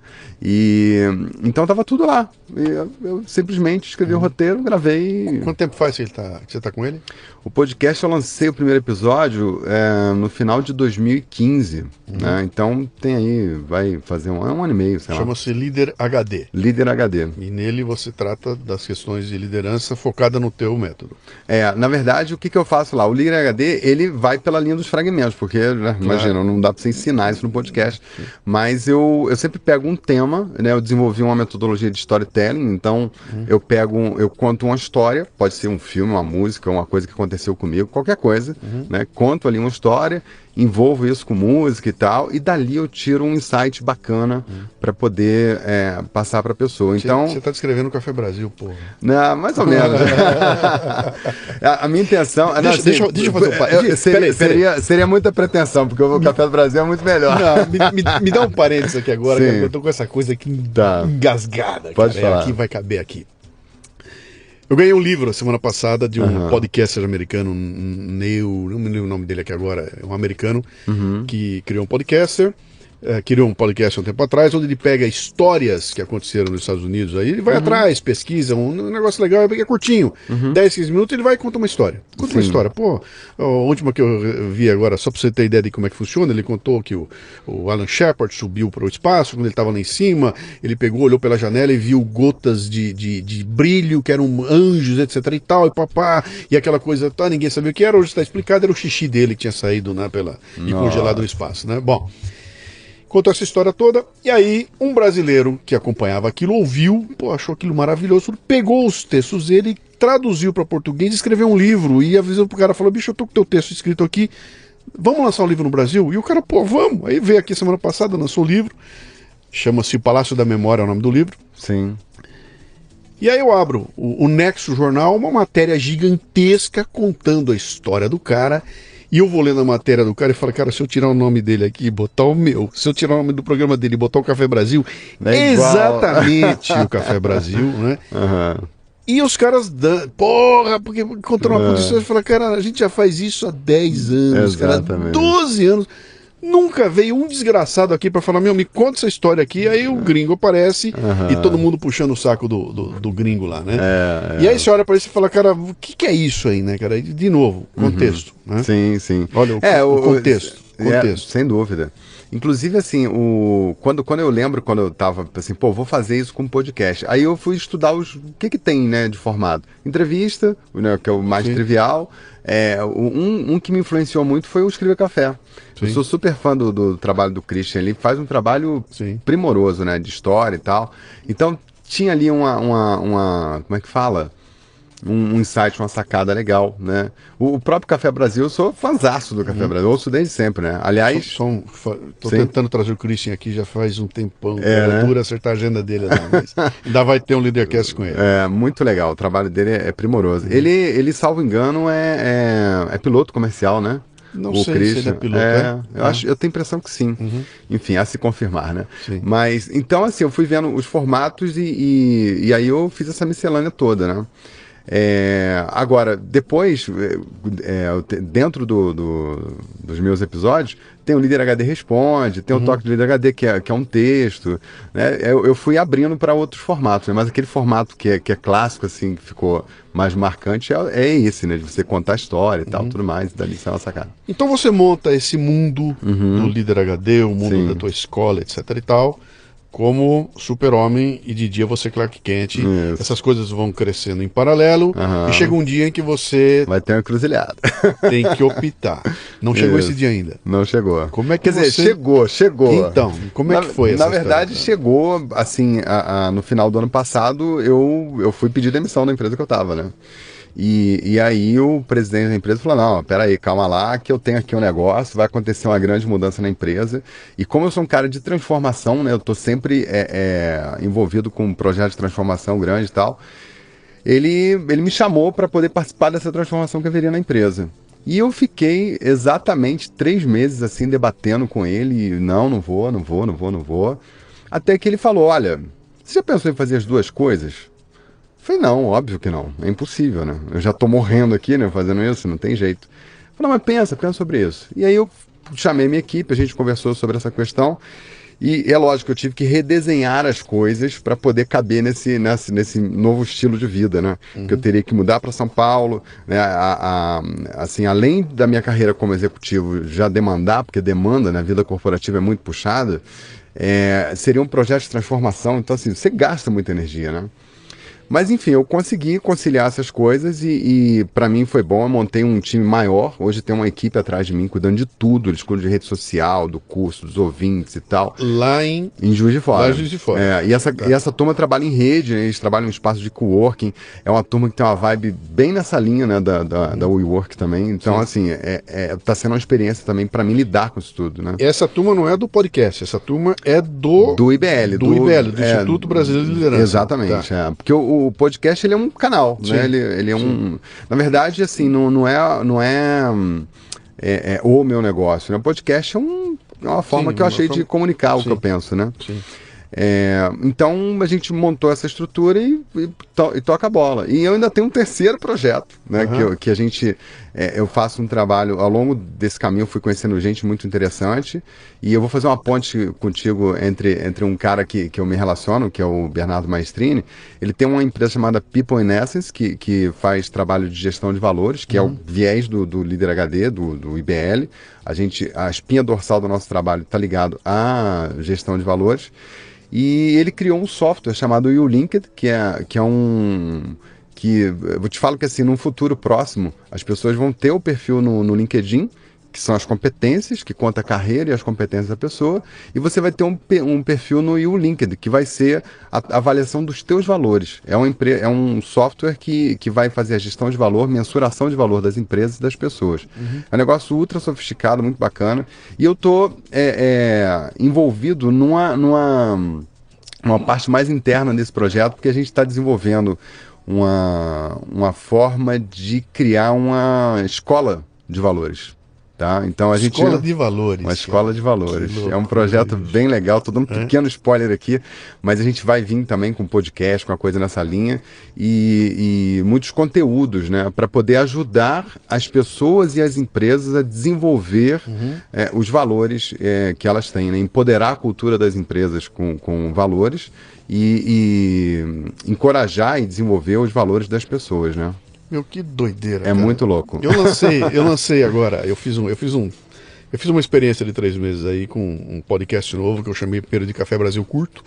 E então tava tudo lá. E eu simplesmente escrevi o roteiro, gravei. Quanto tempo faz que você tá com ele? O podcast eu lancei o primeiro episódio no final de 2015, né? Então tem aí, vai fazer um ano e meio, sei lá. Chama-se Líder HD. Líder HD. E nele você trata das questões de liderança focada no teu método. Na verdade, o que eu faço lá? O Líder HD, ele vai pela linha dos fragmentos, porque, né, imagina, não dá para você ensinar isso no podcast. Mas eu sempre pego um tema, né? Eu desenvolvi uma metodologia de storytelling, então eu conto uma história, pode ser um filme, uma música, uma coisa que aconteceu comigo, qualquer coisa, né? Conto ali uma história, envolvo isso com música e tal, e dali eu tiro um insight bacana para poder passar para a pessoa. Então, você está descrevendo o Café Brasil, porra. Não, mais ou menos. A minha intenção... Deixa eu fazer seria muita pretensão, porque o Café do Brasil é muito melhor. Não, me dá um parênteses aqui agora, cara, eu tô com essa coisa aqui engasgada. Pode falar. Aqui vai caber aqui. Eu ganhei um livro a semana passada de um podcaster americano, não me lembro o nome dele aqui agora, é um americano que criou um podcaster, criou um podcast há um tempo atrás, onde ele pega histórias que aconteceram nos Estados Unidos, aí ele vai atrás, pesquisa, um negócio legal, é curtinho, 10, 15 minutos, ele vai e conta uma história. Conta uma história. Pô, a última que eu vi agora, só pra você ter ideia de como é que funciona, ele contou que o Alan Shepard subiu para o espaço, quando ele estava lá em cima, ele pegou, olhou pela janela e viu gotas de brilho, que eram anjos, etc e tal, e papá, e aquela coisa, ninguém sabia o que era, hoje está explicado, era o xixi dele que tinha saído, né, e congelado no espaço, né? Bom, contou essa história toda, e aí um brasileiro que acompanhava aquilo ouviu, achou aquilo maravilhoso, pegou os textos dele, traduziu para português, escreveu um livro e avisou pro cara, falou, bicho, eu tô com teu texto escrito aqui, vamos lançar um livro no Brasil? E o cara, vamos. Aí veio aqui semana passada, lançou o livro, chama-se Palácio da Memória, é o nome do livro. Sim. E aí eu abro o Nexo Jornal, uma matéria gigantesca contando a história do cara. E eu vou lendo a matéria do cara e falo, cara, se eu tirar o nome dele aqui e botar o meu, se eu tirar o nome do programa dele e botar o Café Brasil, exatamente o Café Brasil, né? E os caras, porque contando uma condição, eu falo, cara, a gente já faz isso há 10 anos, cara, 12 anos. Nunca veio um desgraçado aqui pra falar, me conta essa história aqui, aí o gringo aparece e todo mundo puxando o saco do gringo lá, né? E aí você olha pra isso e fala, cara, o que é isso aí, né, cara? De novo, contexto, né? Sim, sim. Olha, o contexto. Sem dúvida. Inclusive, assim, quando eu lembro, quando eu tava assim, vou fazer isso com podcast. Aí eu fui estudar o que tem, né, de formato. Entrevista, né, que é o mais trivial. Um que me influenciou muito foi o Escreva Café. Eu sou super fã do trabalho do Christian. Ele faz um trabalho primoroso, né, de história e tal. Então, tinha ali uma como é que fala? um insight, uma sacada legal, né? O próprio Café Brasil, eu sou fãzaço do Café Brasil, eu ouço desde sempre, né? Aliás... Tô tentando trazer o Christian aqui já faz um tempão, né? dura acertar a agenda dele lá, mas ainda vai ter um Leadercast com ele. É, muito legal, o trabalho dele é primoroso. Ele, salvo engano, é piloto comercial, né? Não sei se ele é piloto, eu tenho a impressão que sim. Enfim, a se confirmar, né? Sim. Mas, então, assim, eu fui vendo os formatos e aí eu fiz essa miscelânea toda, né? Agora, depois, dentro dos meus episódios, tem o Líder HD Responde, tem o Toque do Líder HD, que é um texto, né? Eu fui abrindo para outros formatos, né? Mas aquele formato que é clássico, assim, que ficou mais marcante, é esse, né? De você contar a história e tal, tudo mais, e dali sai uma sacada. Então você monta esse mundo do Líder HD, o mundo Sim. da tua escola, etc e tal, como Super-Homem, e de dia você Clark Kent. Isso. Essas coisas vão crescendo em paralelo, e chega um dia em que você Vai ter uma encruzilhada. tem que optar. Não chegou Isso. esse dia ainda. Não chegou. Como é que Quer dizer, você... chegou. Então, como é que foi essa Na verdade, história? chegou, assim, no final do ano passado, eu fui pedir demissão da empresa que eu tava, né? E aí o presidente da empresa falou, não, peraí, calma lá, que eu tenho aqui um negócio, vai acontecer uma grande mudança na empresa. E como eu sou um cara de transformação, né, eu tô sempre envolvido com um projeto de transformação grande e tal, ele me chamou para poder participar dessa transformação que haveria na empresa. E eu fiquei exatamente 3 meses assim debatendo com ele, e não vou. Até que ele falou, olha, você já pensou em fazer as duas coisas? Eu falei, não, óbvio que não, é impossível, né? Eu já tô morrendo aqui, né, fazendo isso, não tem jeito. Eu falei, mas pensa sobre isso. E aí eu chamei minha equipe, a gente conversou sobre essa questão, e é lógico que eu tive que redesenhar as coisas para poder caber nesse novo estilo de vida, né? Que eu teria que mudar para São Paulo, né? Assim, além da minha carreira como executivo já demandar, porque demanda, né? A vida corporativa é muito puxada, seria um projeto de transformação, então assim, você gasta muita energia, né? Mas enfim, eu consegui conciliar essas coisas e para mim foi bom, eu montei um time maior, hoje tem uma equipe atrás de mim cuidando de tudo, eles cuidam de rede social, do curso, dos ouvintes e tal. Lá em Juiz de Fora. Lá em Juiz de Fora. E essa turma trabalha em rede, né? Eles trabalham em espaço de coworking, é uma turma que tem uma vibe bem nessa linha, né, da WeWork também, então assim, tá sendo uma experiência também para mim lidar com isso tudo, né? Essa turma não é do podcast, essa turma é do IBL. Do IBL, do Instituto Brasileiro de Liderança. Exatamente, porque o podcast ele é um canal, né? Ele é um... Na verdade, assim, não é o meu negócio, né? O podcast é uma forma que eu achei de comunicar o que eu penso, né? Sim. Então a gente montou essa estrutura e toca a bola. E eu ainda tenho um terceiro projeto, né? Que a gente... eu faço um trabalho, ao longo desse caminho eu fui conhecendo gente muito interessante, e eu vou fazer uma ponte contigo entre um cara que eu me relaciono, que é o Bernardo Maestrini. Ele tem uma empresa chamada People in Essence, que faz trabalho de gestão de valores, que é o viés do Líder HD, do IBL. A espinha dorsal do nosso trabalho está ligado à gestão de valores. E ele criou um software chamado YouLinked, que é um... que eu te falo que assim, num futuro próximo, as pessoas vão ter o perfil no LinkedIn, que são as competências, que conta a carreira e as competências da pessoa, e você vai ter um perfil no YouLinked, que vai ser a avaliação dos teus valores. É um software que vai fazer a gestão de valor, mensuração de valor das empresas e das pessoas. É um negócio ultra sofisticado, muito bacana, e eu estou envolvido numa parte mais interna desse projeto, porque a gente está desenvolvendo uma forma de criar uma escola de valores. Tá? Então a gente Escola de valores. Uma escola de valores. Que louco, é um projeto bem legal, tô dando um pequeno spoiler aqui, mas a gente vai vir também com podcast, com uma coisa nessa linha, e muitos conteúdos, né, para poder ajudar as pessoas e as empresas a desenvolver os valores que elas têm, né? Empoderar a cultura das empresas com valores e encorajar e desenvolver os valores das pessoas, né? Meu, que doideira. É cara. muito louco. Eu lancei agora, eu fiz uma experiência de 3 meses aí com um podcast novo que eu chamei primeiro de Café Brasil Curto.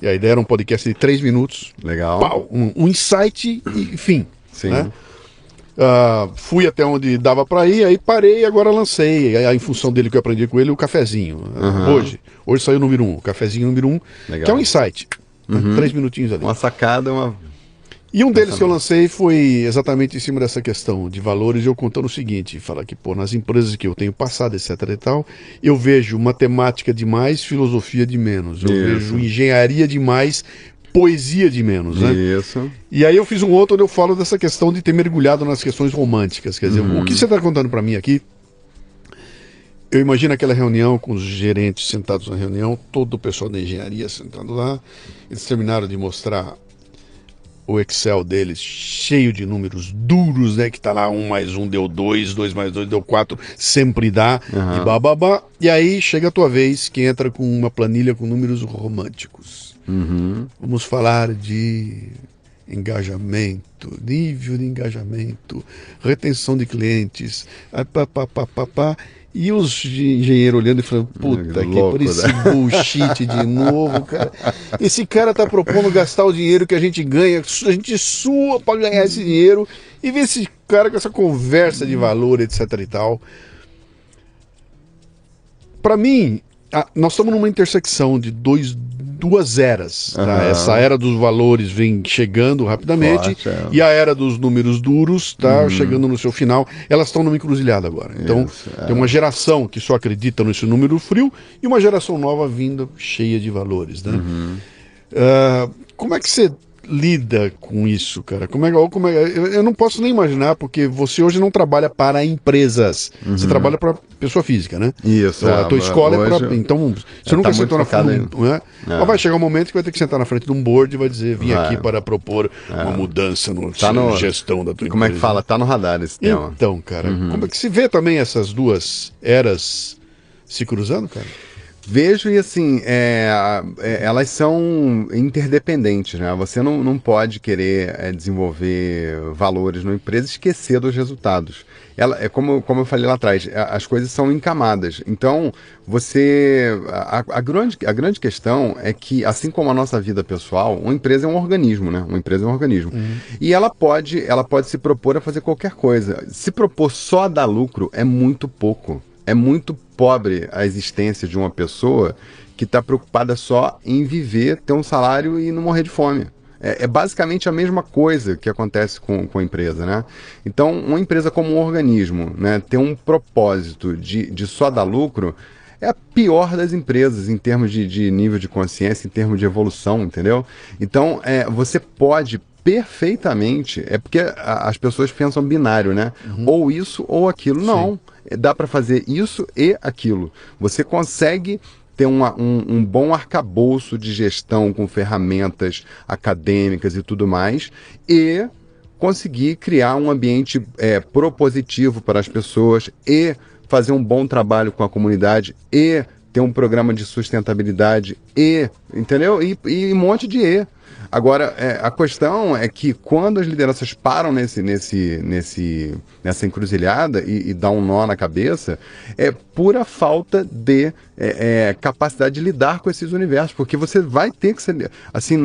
E a ideia era um podcast de 3 minutos. Legal. Pau, um insight e fim. Sim. Né? Fui até onde dava para ir, aí parei e agora lancei. Em função dele que eu aprendi com ele, o cafezinho. Hoje saiu o número 1, o cafezinho número 1, Legal. que é um insight. 3 minutinhos ali. Uma sacada, E um deles que eu lancei foi exatamente em cima dessa questão de valores, eu contando o seguinte, fala que, pô, nas empresas que eu tenho passado, etc e tal, eu vejo matemática de mais, filosofia de menos. Eu vejo engenharia de mais, poesia de menos, né? Isso. E aí eu fiz um outro onde eu falo dessa questão de ter mergulhado nas questões românticas. Quer dizer, o que você está contando para mim aqui, eu imagino aquela reunião com os gerentes sentados na reunião, todo o pessoal da engenharia sentado lá, eles terminaram de mostrar o Excel deles cheio de números duros, né? Que tá lá 1 mais 1 deu 2, 2 mais 2 deu 4, sempre dá, e bababá. E aí chega a tua vez que entra com uma planilha com números românticos. Vamos falar de engajamento, nível de engajamento, retenção de clientes, e os engenheiros olhando e falando, puta, que por esse bullshit de novo, cara. Esse cara tá propondo gastar o dinheiro que a gente ganha, a gente sua pra ganhar esse dinheiro, e ver esse cara com essa conversa de valor, etc e tal. Pra mim, nós estamos numa intersecção de duas eras. Tá? Essa era dos valores vem chegando rapidamente, e a era dos números duros tá chegando no seu final. Elas estão numa encruzilhada agora. Então, tem uma geração que só acredita nesse número frio e uma geração nova vindo cheia de valores. Né? Como é que você lida com isso, cara? Eu não posso nem imaginar, porque você hoje não trabalha para empresas, você trabalha para pessoa física, né? Isso. A tua escola é para... Então, você nunca sentou na frente, né? Mas vai chegar um momento que vai ter que sentar na frente de um board e vai dizer, vim aqui para propor uma mudança na gestão da tua empresa. Como é que fala? Tá no radar esse tema. Então, cara, como é que se vê também essas duas eras se cruzando, cara? Vejo e assim, elas são interdependentes, né? Você não pode querer desenvolver valores numa empresa e esquecer dos resultados. Como eu falei lá atrás, as coisas são em camadas. Então, a grande questão é que, assim como a nossa vida pessoal, uma empresa é um organismo, né? Uma empresa é um organismo. E ela pode se propor a fazer qualquer coisa. Se propor só a dar lucro é muito pouco. É muito pobre a existência de uma pessoa que está preocupada só em viver, ter um salário e não morrer de fome. É basicamente a mesma coisa que acontece com a empresa, né? Então, uma empresa como um organismo, né, ter um propósito de só dar lucro é a pior das empresas em termos de nível de consciência, em termos de evolução, entendeu? Então, você pode perfeitamente, porque as pessoas pensam binário, né? Ou isso ou aquilo. Não. Dá para fazer isso e aquilo. Você consegue ter um bom arcabouço de gestão com ferramentas acadêmicas e tudo mais, e conseguir criar um ambiente propositivo para as pessoas, e fazer um bom trabalho com a comunidade, e ter um programa de sustentabilidade, entendeu? E um monte de Agora, a questão é que quando as lideranças param nessa encruzilhada e dá um nó na cabeça, é pura falta de capacidade de lidar com esses universos, porque você vai ter que ser... Assim,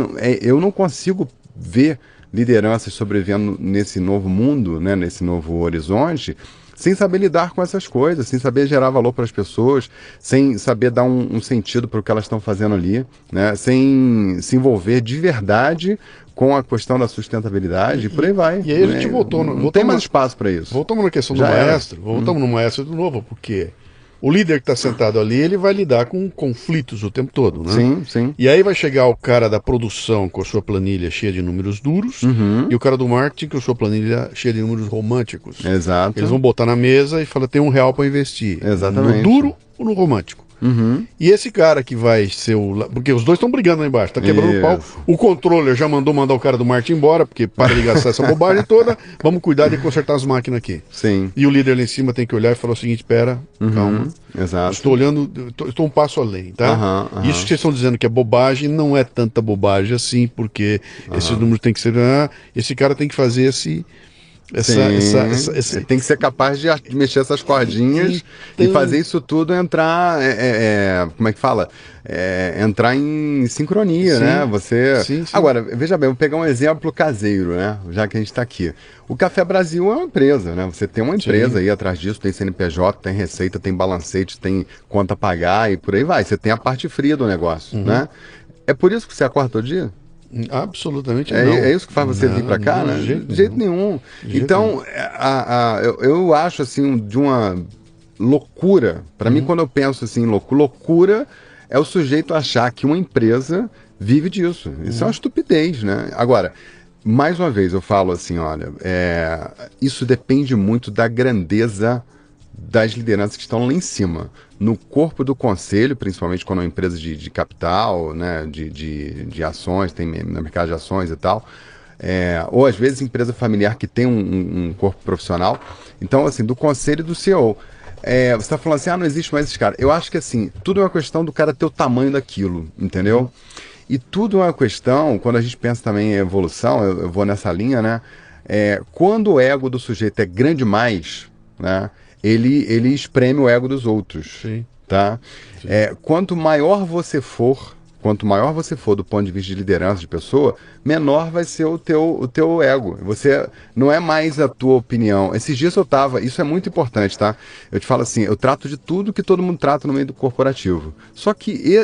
eu não consigo ver lideranças sobrevivendo nesse novo mundo, né, nesse novo horizonte, sem saber lidar com essas coisas, sem saber gerar valor para as pessoas, sem saber dar um sentido para o que elas estão fazendo ali, né? Sem se envolver de verdade com a questão da sustentabilidade, e por aí vai. E aí a gente voltou... Não tem mais espaço para isso. Voltamos na questão do maestro, voltamos no maestro de novo, porque o líder que está sentado ali, ele vai lidar com conflitos o tempo todo, né? Sim, sim. E aí vai chegar o cara da produção com a sua planilha cheia de números duros, e o cara do marketing com a sua planilha cheia de números românticos. Exato. Eles vão botar na mesa e falar, tem R$1 para investir. Exatamente. No duro ou no romântico? E esse cara que vai ser porque os dois estão brigando lá embaixo, tá quebrando o pau. O controller já mandar o cara do marketing embora, porque para de gastar essa bobagem toda, vamos cuidar de consertar as máquinas aqui. Sim. E o líder lá em cima tem que olhar e falar o seguinte, pera, calma. Exato. Estou olhando, estou um passo além, tá? Isso que vocês estão dizendo que é bobagem, não é tanta bobagem assim, porque esses números tem que ser... esse cara tem que fazer esse tem que ser capaz de mexer essas cordinhas e fazer isso tudo entrar, como é que fala? Entrar em sincronia, né? Você... Sim. Agora, veja bem, vou pegar um exemplo caseiro, né? Já que a gente está aqui. O Café Brasil é uma empresa, né? Você tem uma empresa aí atrás disso, tem CNPJ, tem receita, tem balancete, tem conta a pagar e por aí vai. Você tem a parte fria do negócio, né? É por isso que você acorda todo dia? Absolutamente não. É isso que faz você vir para cá, né? De jeito nenhum. Então, eu acho assim de uma loucura. Para mim, quando eu penso assim, loucura é o sujeito achar que uma empresa vive disso. Isso é uma estupidez, né? Agora, mais uma vez, eu falo assim, olha, isso depende muito da grandeza das lideranças que estão lá em cima. No corpo do conselho, principalmente quando é uma empresa de capital, né, de ações, tem no mercado de ações e tal, ou às vezes empresa familiar que tem um corpo profissional. Então, assim, do conselho e do CEO. Você está falando assim, não existe mais esse cara. Eu acho que, assim, tudo é uma questão do cara ter o tamanho daquilo, entendeu? E tudo é uma questão, quando a gente pensa também em evolução, eu vou nessa linha, né? Quando o ego do sujeito é grande demais, né? Ele espreme o ego dos outros. Sim. Tá? Sim. Quanto maior você for do ponto de vista de liderança de pessoa, menor vai ser o teu ego. Você não é mais a tua opinião. Esses dias isso é muito importante, tá? Eu te falo assim, eu trato de tudo que todo mundo trata no meio do corporativo. Só que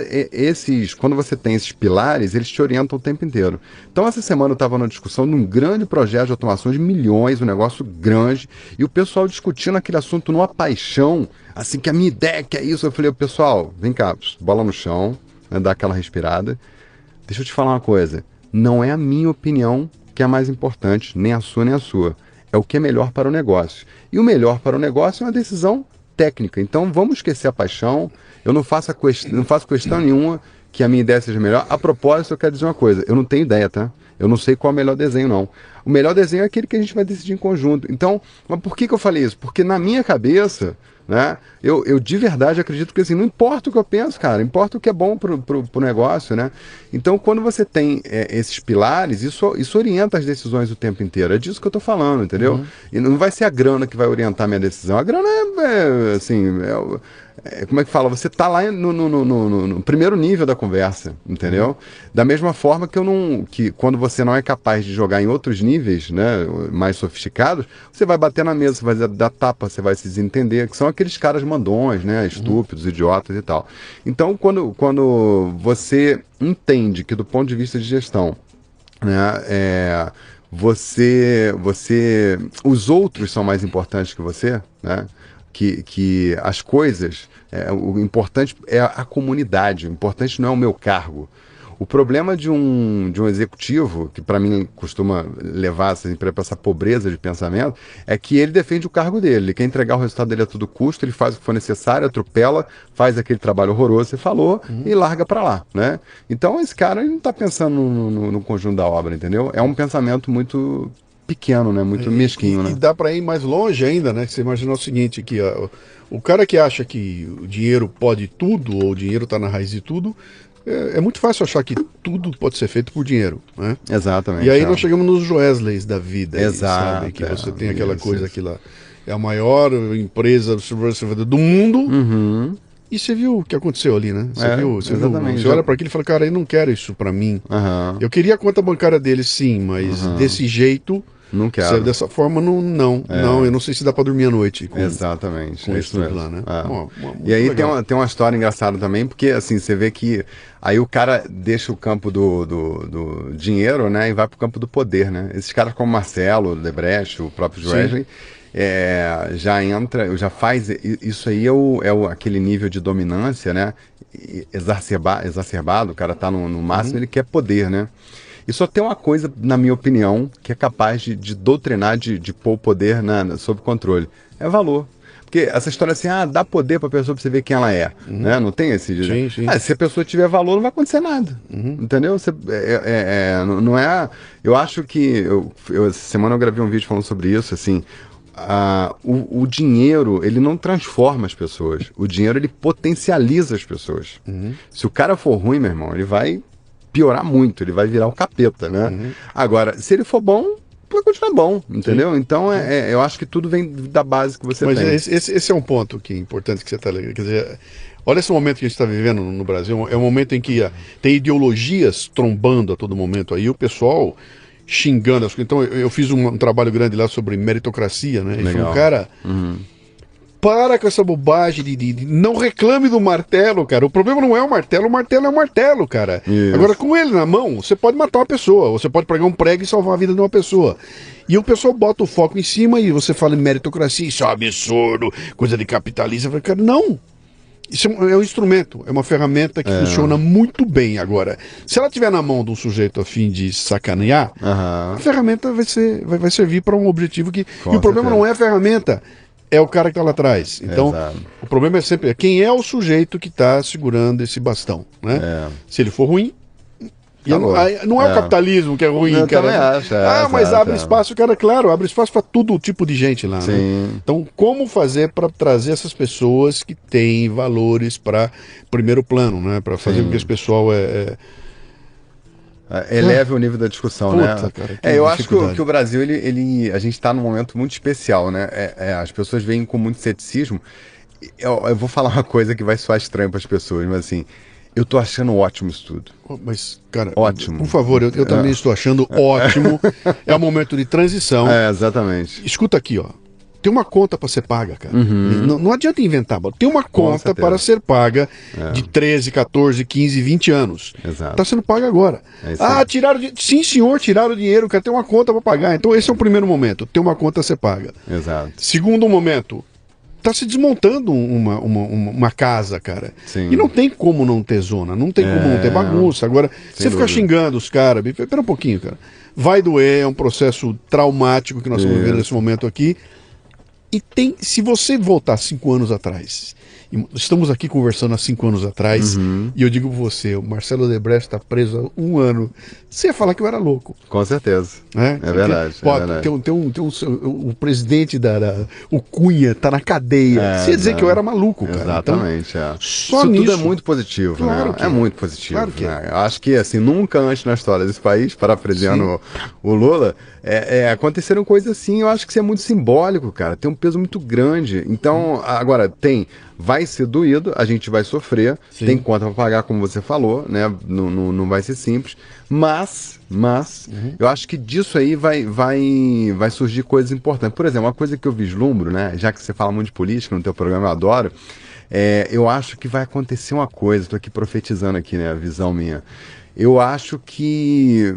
quando você tem esses pilares, eles te orientam o tempo inteiro. Então, essa semana eu estava numa discussão de um grande projeto de automação de milhões, um negócio grande, e o pessoal discutindo aquele assunto numa paixão, assim, que a minha ideia que é isso. Eu falei, pessoal, vem cá, bola no chão, dar aquela respirada. Deixa eu te falar uma coisa. Não é a minha opinião que é a mais importante, nem a sua, nem a sua. É o que é melhor para o negócio. E o melhor para o negócio é uma decisão técnica. Então vamos esquecer a paixão. Eu não faço questão nenhuma que a minha ideia seja melhor. A propósito, eu quero dizer uma coisa. Eu não tenho ideia, tá? Eu não sei qual é o melhor desenho, não. O melhor desenho é aquele que a gente vai decidir em conjunto. Então, mas por que eu falei isso? Porque na minha cabeça, né, eu de verdade acredito que assim, não importa o que eu penso, cara, importa o que é bom pro negócio, né? Então, quando você tem esses pilares, isso orienta as decisões o tempo inteiro. É disso que eu tô falando, entendeu? E não vai ser a grana que vai orientar a minha decisão. A grana como é que fala? Você tá lá no primeiro nível da conversa, entendeu? Da mesma forma que quando você não é capaz de jogar em outros níveis, né, mais sofisticados, você vai bater na mesa, você vai dar tapa, você vai se desentender, que são aqueles caras mandões, né, estúpidos, idiotas e tal. Então, quando você entende que do ponto de vista de gestão, né, os outros são mais importantes que você, né? Que as coisas, o importante é a comunidade, o importante não é o meu cargo. O problema de um executivo, que para mim costuma levar assim, para essa pobreza de pensamento, é que ele defende o cargo dele, ele quer entregar o resultado dele a todo custo, ele faz o que for necessário, atropela, faz aquele trabalho horroroso, você falou, e larga para lá, né? Então esse cara ele não está pensando no conjunto da obra, entendeu? É um pensamento muito pequeno, né? Muito mesquinho, né? E dá para ir mais longe ainda, né? Você imaginar o seguinte, que o cara que acha que o dinheiro pode tudo, ou o dinheiro está na raiz de tudo, é muito fácil achar que tudo pode ser feito por dinheiro, né? Exatamente. E aí nós chegamos nos Joesleys da vida. Exato. Sabe? Que você tem aquela coisa que lá é a maior empresa do mundo. E você viu o que aconteceu ali, né? Você olha para aquilo e fala, cara, eu não quero isso para mim. Eu queria a conta bancária dele, sim, mas desse jeito... Não quero. Dessa forma, não, eu não sei se dá para dormir à noite. Exatamente. Com isso mesmo. Lá, né? E aí tem uma história engraçada também, porque assim, você vê que aí o cara deixa o campo do dinheiro, né, e vai pro campo do poder, né? Esses caras como Marcelo, Debrecht, o próprio Wesley, já faz, isso aí aquele nível de dominância, né, exacerbado, o cara tá no máximo, ele quer poder, né? E só tem uma coisa, na minha opinião, que é capaz de doutrinar, de pôr o poder sob controle. É valor. Porque essa história assim, dá poder pra pessoa pra você ver quem ela é. Né? Não tem esse... Sim. Se a pessoa tiver valor, não vai acontecer nada. Entendeu? Não é... Eu acho que... Essa semana eu gravei um vídeo falando sobre isso, assim... O dinheiro, ele não transforma as pessoas. O dinheiro, ele potencializa as pessoas. Se o cara for ruim, meu irmão, ele vai... piorar muito, ele vai virar o capeta, né? Agora, se ele for bom, vai continuar bom, entendeu? Sim. Então, eu acho que tudo vem da base que você tem. Mas esse é um ponto que é importante que você está ligando. Quer dizer, olha esse momento que a gente está vivendo no Brasil, é um momento em que tem ideologias trombando a todo momento aí, o pessoal xingando. Então, eu fiz um trabalho grande lá sobre meritocracia, né? E foi um cara para com essa bobagem não reclame do martelo, cara. O problema não é o martelo é o martelo, cara. Isso. Agora, com ele na mão, você pode matar uma pessoa, você pode pregar um prego e salvar a vida de uma pessoa. E o pessoal bota o foco em cima e você fala em meritocracia, isso é um absurdo, coisa de capitalismo. Eu falo, cara, não. Isso é um instrumento, é uma ferramenta que funciona muito bem. Agora, se ela estiver na mão de um sujeito a fim de sacanear, a ferramenta vai servir para um objetivo que... E o problema não é a ferramenta, é o cara que está lá atrás. Então, o problema é sempre quem é o sujeito que está segurando esse bastão, né? Se ele for ruim, não é o capitalismo que é ruim, eu cara. Acho, mas abre espaço, cara, claro, abre espaço para todo tipo de gente lá. Né? Então, como fazer para trazer essas pessoas que têm valores para primeiro plano, né? Para fazer com que esse pessoal eleve o nível da discussão, Puta, né? Cara, eu acho que o Brasil, a gente está num momento muito especial, né? As pessoas veem com muito ceticismo. Eu vou falar uma coisa que vai soar estranho para as pessoas, mas assim, eu tô achando ótimo isso tudo. Mas, cara, ótimo. Por favor, eu também estou achando ótimo. É um momento de transição. Exatamente. Escuta aqui, ó. Tem uma conta para ser paga, cara. Não adianta inventar, tem uma conta para ser paga de 13, 14, 15, 20 anos. Exato. Tá sendo paga agora. Tiraram Sim, senhor, tiraram o dinheiro, cara. Tem uma conta para pagar. Então esse é o primeiro momento. Tem uma conta a ser paga. Exato. Segundo momento, tá se desmontando uma casa, cara. Sim. E não tem como não ter zona, não tem como não ter bagunça. Agora, você ficar xingando os caras, espera um pouquinho, cara. Vai doer, é um processo traumático que nós estamos vivendo nesse momento aqui. E se você voltar 5 anos atrás, estamos aqui conversando há 5 anos atrás, e eu digo pra você, o Marcelo Odebrecht está preso há 1 ano, você ia falar que eu era louco. Com certeza. É verdade. O presidente o Cunha está na cadeia. Você ia dizer que eu era maluco, cara. Exatamente. Então, Isso tudo é muito positivo, claro, né? É muito positivo. Claro que né? Eu acho que assim, nunca antes na história desse país, parafraseando o Lula, aconteceram coisas assim, eu acho que isso é muito simbólico, cara. Tem um peso muito grande. Então, agora, vai ser doído, a gente vai sofrer, tem conta para pagar, como você falou, né? Não vai ser simples, mas eu acho que disso aí vai surgir coisas importantes. Por exemplo, uma coisa que eu vislumbro, né? Já que você fala muito de política no teu programa, eu adoro, eu acho que vai acontecer uma coisa, estou aqui profetizando aqui, né? A visão minha. Eu acho que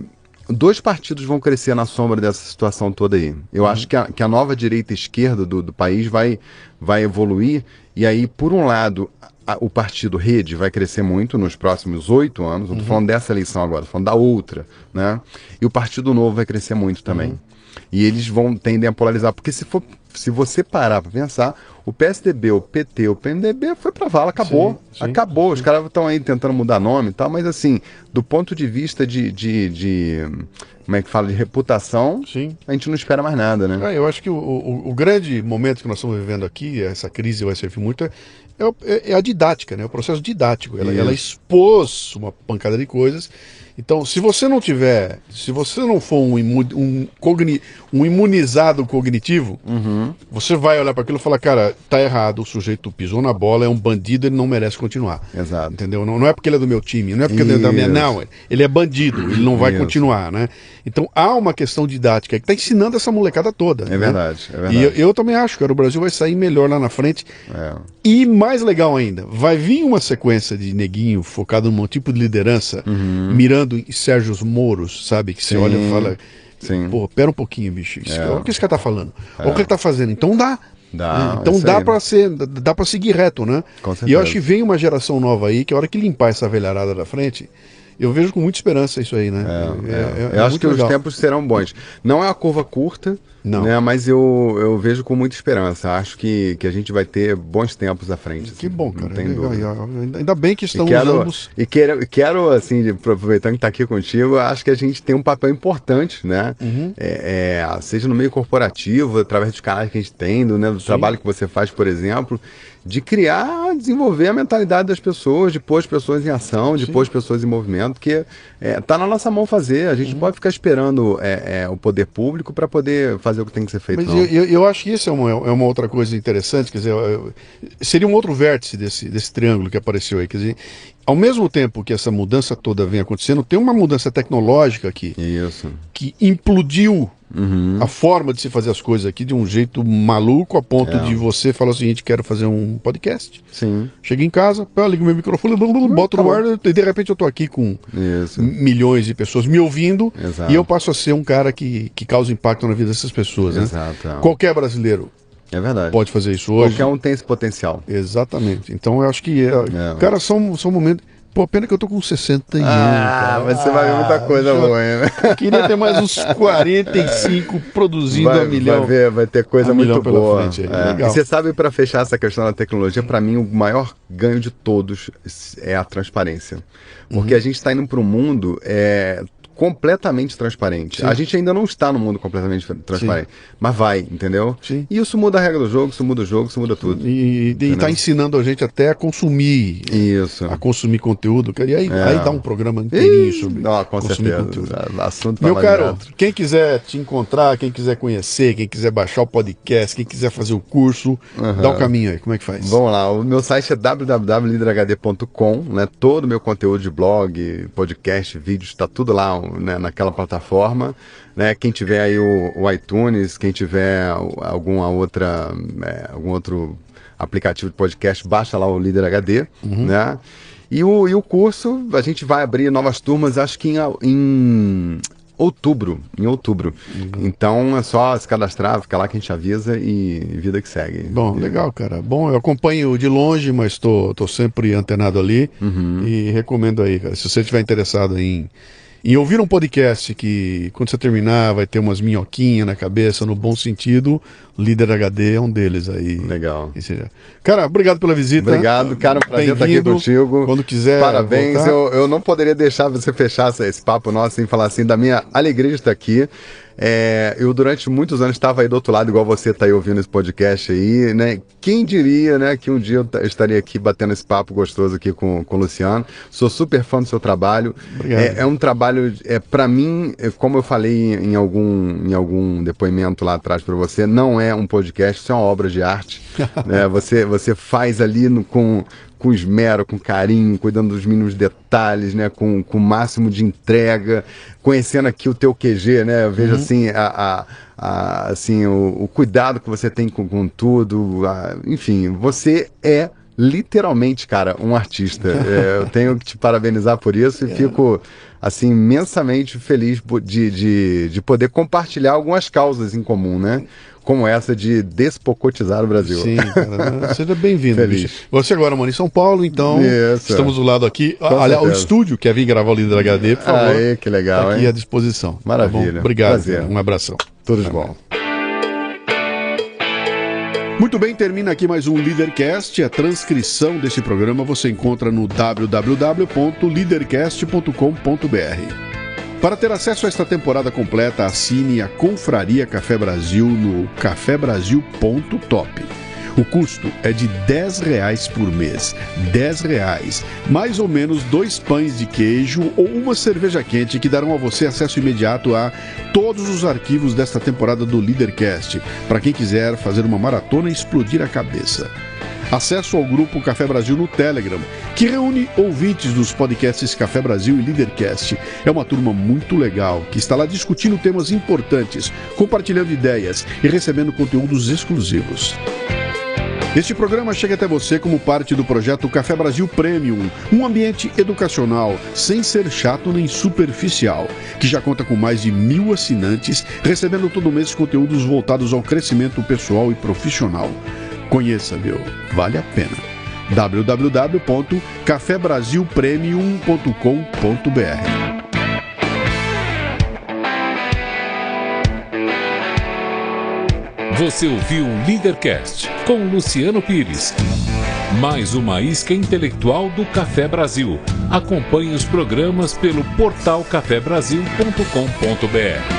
2 partidos vão crescer na sombra dessa situação toda aí. Eu acho que a nova direita e esquerda do país vai evoluir, e aí, por um lado, o partido Rede vai crescer muito nos próximos 8 anos, não estou falando dessa eleição agora, estou falando da outra, né? E o Partido Novo vai crescer muito também. E eles tendem a polarizar, porque se você parar para pensar, o PSDB, o PT, o PMDB foi pra vala, acabou. Acabou. Os caras estão aí tentando mudar nome e tal, mas assim, do ponto de vista de como é que fala, de reputação, a gente não espera mais nada, né? Eu acho que o grande momento que nós estamos vivendo aqui, essa crise vai servir muito, é a didática, né? O processo didático. Ela expôs uma pancada de coisas. Então, se você não for um imunizado cognitivo, você vai olhar para aquilo e falar, cara, tá errado, o sujeito pisou na bola, é um bandido, ele não merece continuar. Exato. Entendeu? Não é porque ele é do meu time, não é porque ele é da minha... Não, ele é bandido, ele não vai continuar, né? Então, há uma questão didática que está ensinando essa molecada toda. É verdade, é verdade. E eu também acho, cara, o Brasil vai sair melhor lá na frente. E mais legal ainda, vai vir uma sequência de neguinho focado num tipo de liderança, mirando em Sérgio Moros, sabe? Que você olha e fala, pô, pera um pouquinho, bicho. Olha o que esse cara tá falando. Olha o que ele tá fazendo. Então dá. Então dá pra seguir reto, né? E eu acho que vem uma geração nova aí, que a hora que limpar essa velharada da frente, eu vejo com muita esperança isso aí, né? Eu acho que os tempos serão bons. Não é uma curva curta, né, mas eu vejo com muita esperança. Acho que a gente vai ter bons tempos à frente. Que assim, bom, cara. Ainda bem que estamos ambos... E quero, assim, aproveitando que está aqui contigo, acho que a gente tem um papel importante, né? Seja no meio corporativo, através dos canais que a gente tem, do trabalho que você faz, por exemplo, de desenvolver a mentalidade das pessoas, de pôr as pessoas em ação, de pôr as pessoas em movimento, porque está na nossa mão fazer. A gente não pode ficar esperando o poder público para poder fazer o que tem que ser feito. Mas eu acho que isso é uma outra coisa interessante, quer dizer, seria um outro vértice desse triângulo que apareceu aí, quer dizer, ao mesmo tempo que essa mudança toda vem acontecendo, tem uma mudança tecnológica aqui que implodiu a forma de se fazer as coisas aqui de um jeito maluco, a ponto de você falar o seguinte, quero fazer um podcast. Sim. Chego em casa, ligo meu microfone, boto no ar, e de repente eu tô aqui com milhões de pessoas me ouvindo. Exato. E eu passo a ser um cara que causa impacto na vida dessas pessoas, né? Exato. Qualquer brasileiro pode fazer isso hoje. Qualquer um tem esse potencial. Exatamente. Então eu acho que, cara, são momentos... Pô, pena que eu tô com 61. Mas você vai ver muita coisa boa, né? Eu queria ter mais uns 45 produzindo a milhão. Vai ter coisa muito boa. Frente aí. Legal. E você sabe, para fechar essa questão da tecnologia, para mim o maior ganho de todos é a transparência. Porque a gente está indo para um mundo completamente transparente. Sim. A gente ainda não está no mundo completamente transparente, mas vai, entendeu? Sim. E isso muda a regra do jogo, isso muda o jogo, isso muda tudo. E está ensinando a gente até a consumir. Isso. A consumir conteúdo. E aí dá um programa inteirinho sobre com consumir certeza. conteúdo. Assunto Meu caro, quem quiser te encontrar, quem quiser conhecer, quem quiser baixar o podcast, quem quiser fazer o curso, dá um caminho aí. Como é que faz? Vamos lá, o meu site é www.liderhd.com, né? Todo o meu conteúdo de blog, podcast, vídeos, está tudo lá, né, naquela plataforma, né? Quem tiver aí o iTunes, quem tiver algum outro aplicativo de podcast, baixa lá o Líder HD, né? E o curso, a gente vai abrir novas turmas, acho que em outubro. Então é só se cadastrar, fica lá que a gente avisa e vida que segue. Bom, legal, cara. Bom, eu acompanho de longe, mas tô sempre antenado ali e recomendo aí, cara. Se você estiver interessado em ouvir um podcast que, quando você terminar, vai ter umas minhoquinhas na cabeça, no bom sentido, Líder HD é um deles aí. Legal. Cara, obrigado pela visita. Obrigado, cara, um prazer estar aqui contigo. Quando quiser. Parabéns. Eu não poderia deixar você fechar esse papo nosso sem falar assim da minha alegria de estar aqui. Eu durante muitos anos estava aí do outro lado, igual você está aí ouvindo esse podcast aí, né? Quem diria, né, que um dia eu estaria aqui batendo esse papo gostoso aqui com o Luciano. Sou super fã do seu trabalho. Obrigado. É um trabalho, para mim, como eu falei em algum depoimento lá atrás para você, não é um podcast, isso é uma obra de arte. Né? Você faz ali com esmero, com carinho, cuidando dos mínimos detalhes, né? Com o máximo de entrega, conhecendo aqui o teu QG, né? Eu vejo assim, o cuidado que você tem com tudo, enfim, você é literalmente, cara, um artista. Eu tenho que te parabenizar por isso e fico, assim, imensamente feliz de poder compartilhar algumas causas em comum, né? Como essa de despocotizar o Brasil. Sim, cara. Seja bem-vindo. Você agora mora em São Paulo, então estamos do lado aqui. Olha, o estúdio, quer vir gravar o Líder HD, por favor. Que legal, tá aqui à disposição. Maravilha. Tá obrigado. Um abração. Tudo de bom. Muito bem, termina aqui mais um Leadercast. A transcrição desse programa você encontra no www.leadercast.com.br. Para ter acesso a esta temporada completa, assine a Confraria Café Brasil no cafebrasil.top. O custo é de R$10 por mês. R$10. Mais ou menos 2 pães de queijo ou uma cerveja quente que darão a você acesso imediato a todos os arquivos desta temporada do Leadercast, para quem quiser fazer uma maratona e explodir a cabeça. Acesso ao grupo Café Brasil no Telegram, que reúne ouvintes dos podcasts Café Brasil e Leadercast. É uma turma muito legal, que está lá discutindo temas importantes, compartilhando ideias e recebendo conteúdos exclusivos. Este programa chega até você como parte do projeto Café Brasil Premium, um ambiente educacional, sem ser chato nem superficial, que já conta com mais de 1.000 assinantes, recebendo todo mês conteúdos voltados ao crescimento pessoal e profissional. Conheça, vale a pena. www.cafebrasilpremium.com.br. Você ouviu o Leadercast com Luciano Pires. Mais uma isca intelectual do Café Brasil. Acompanhe os programas pelo portal cafebrasil.com.br.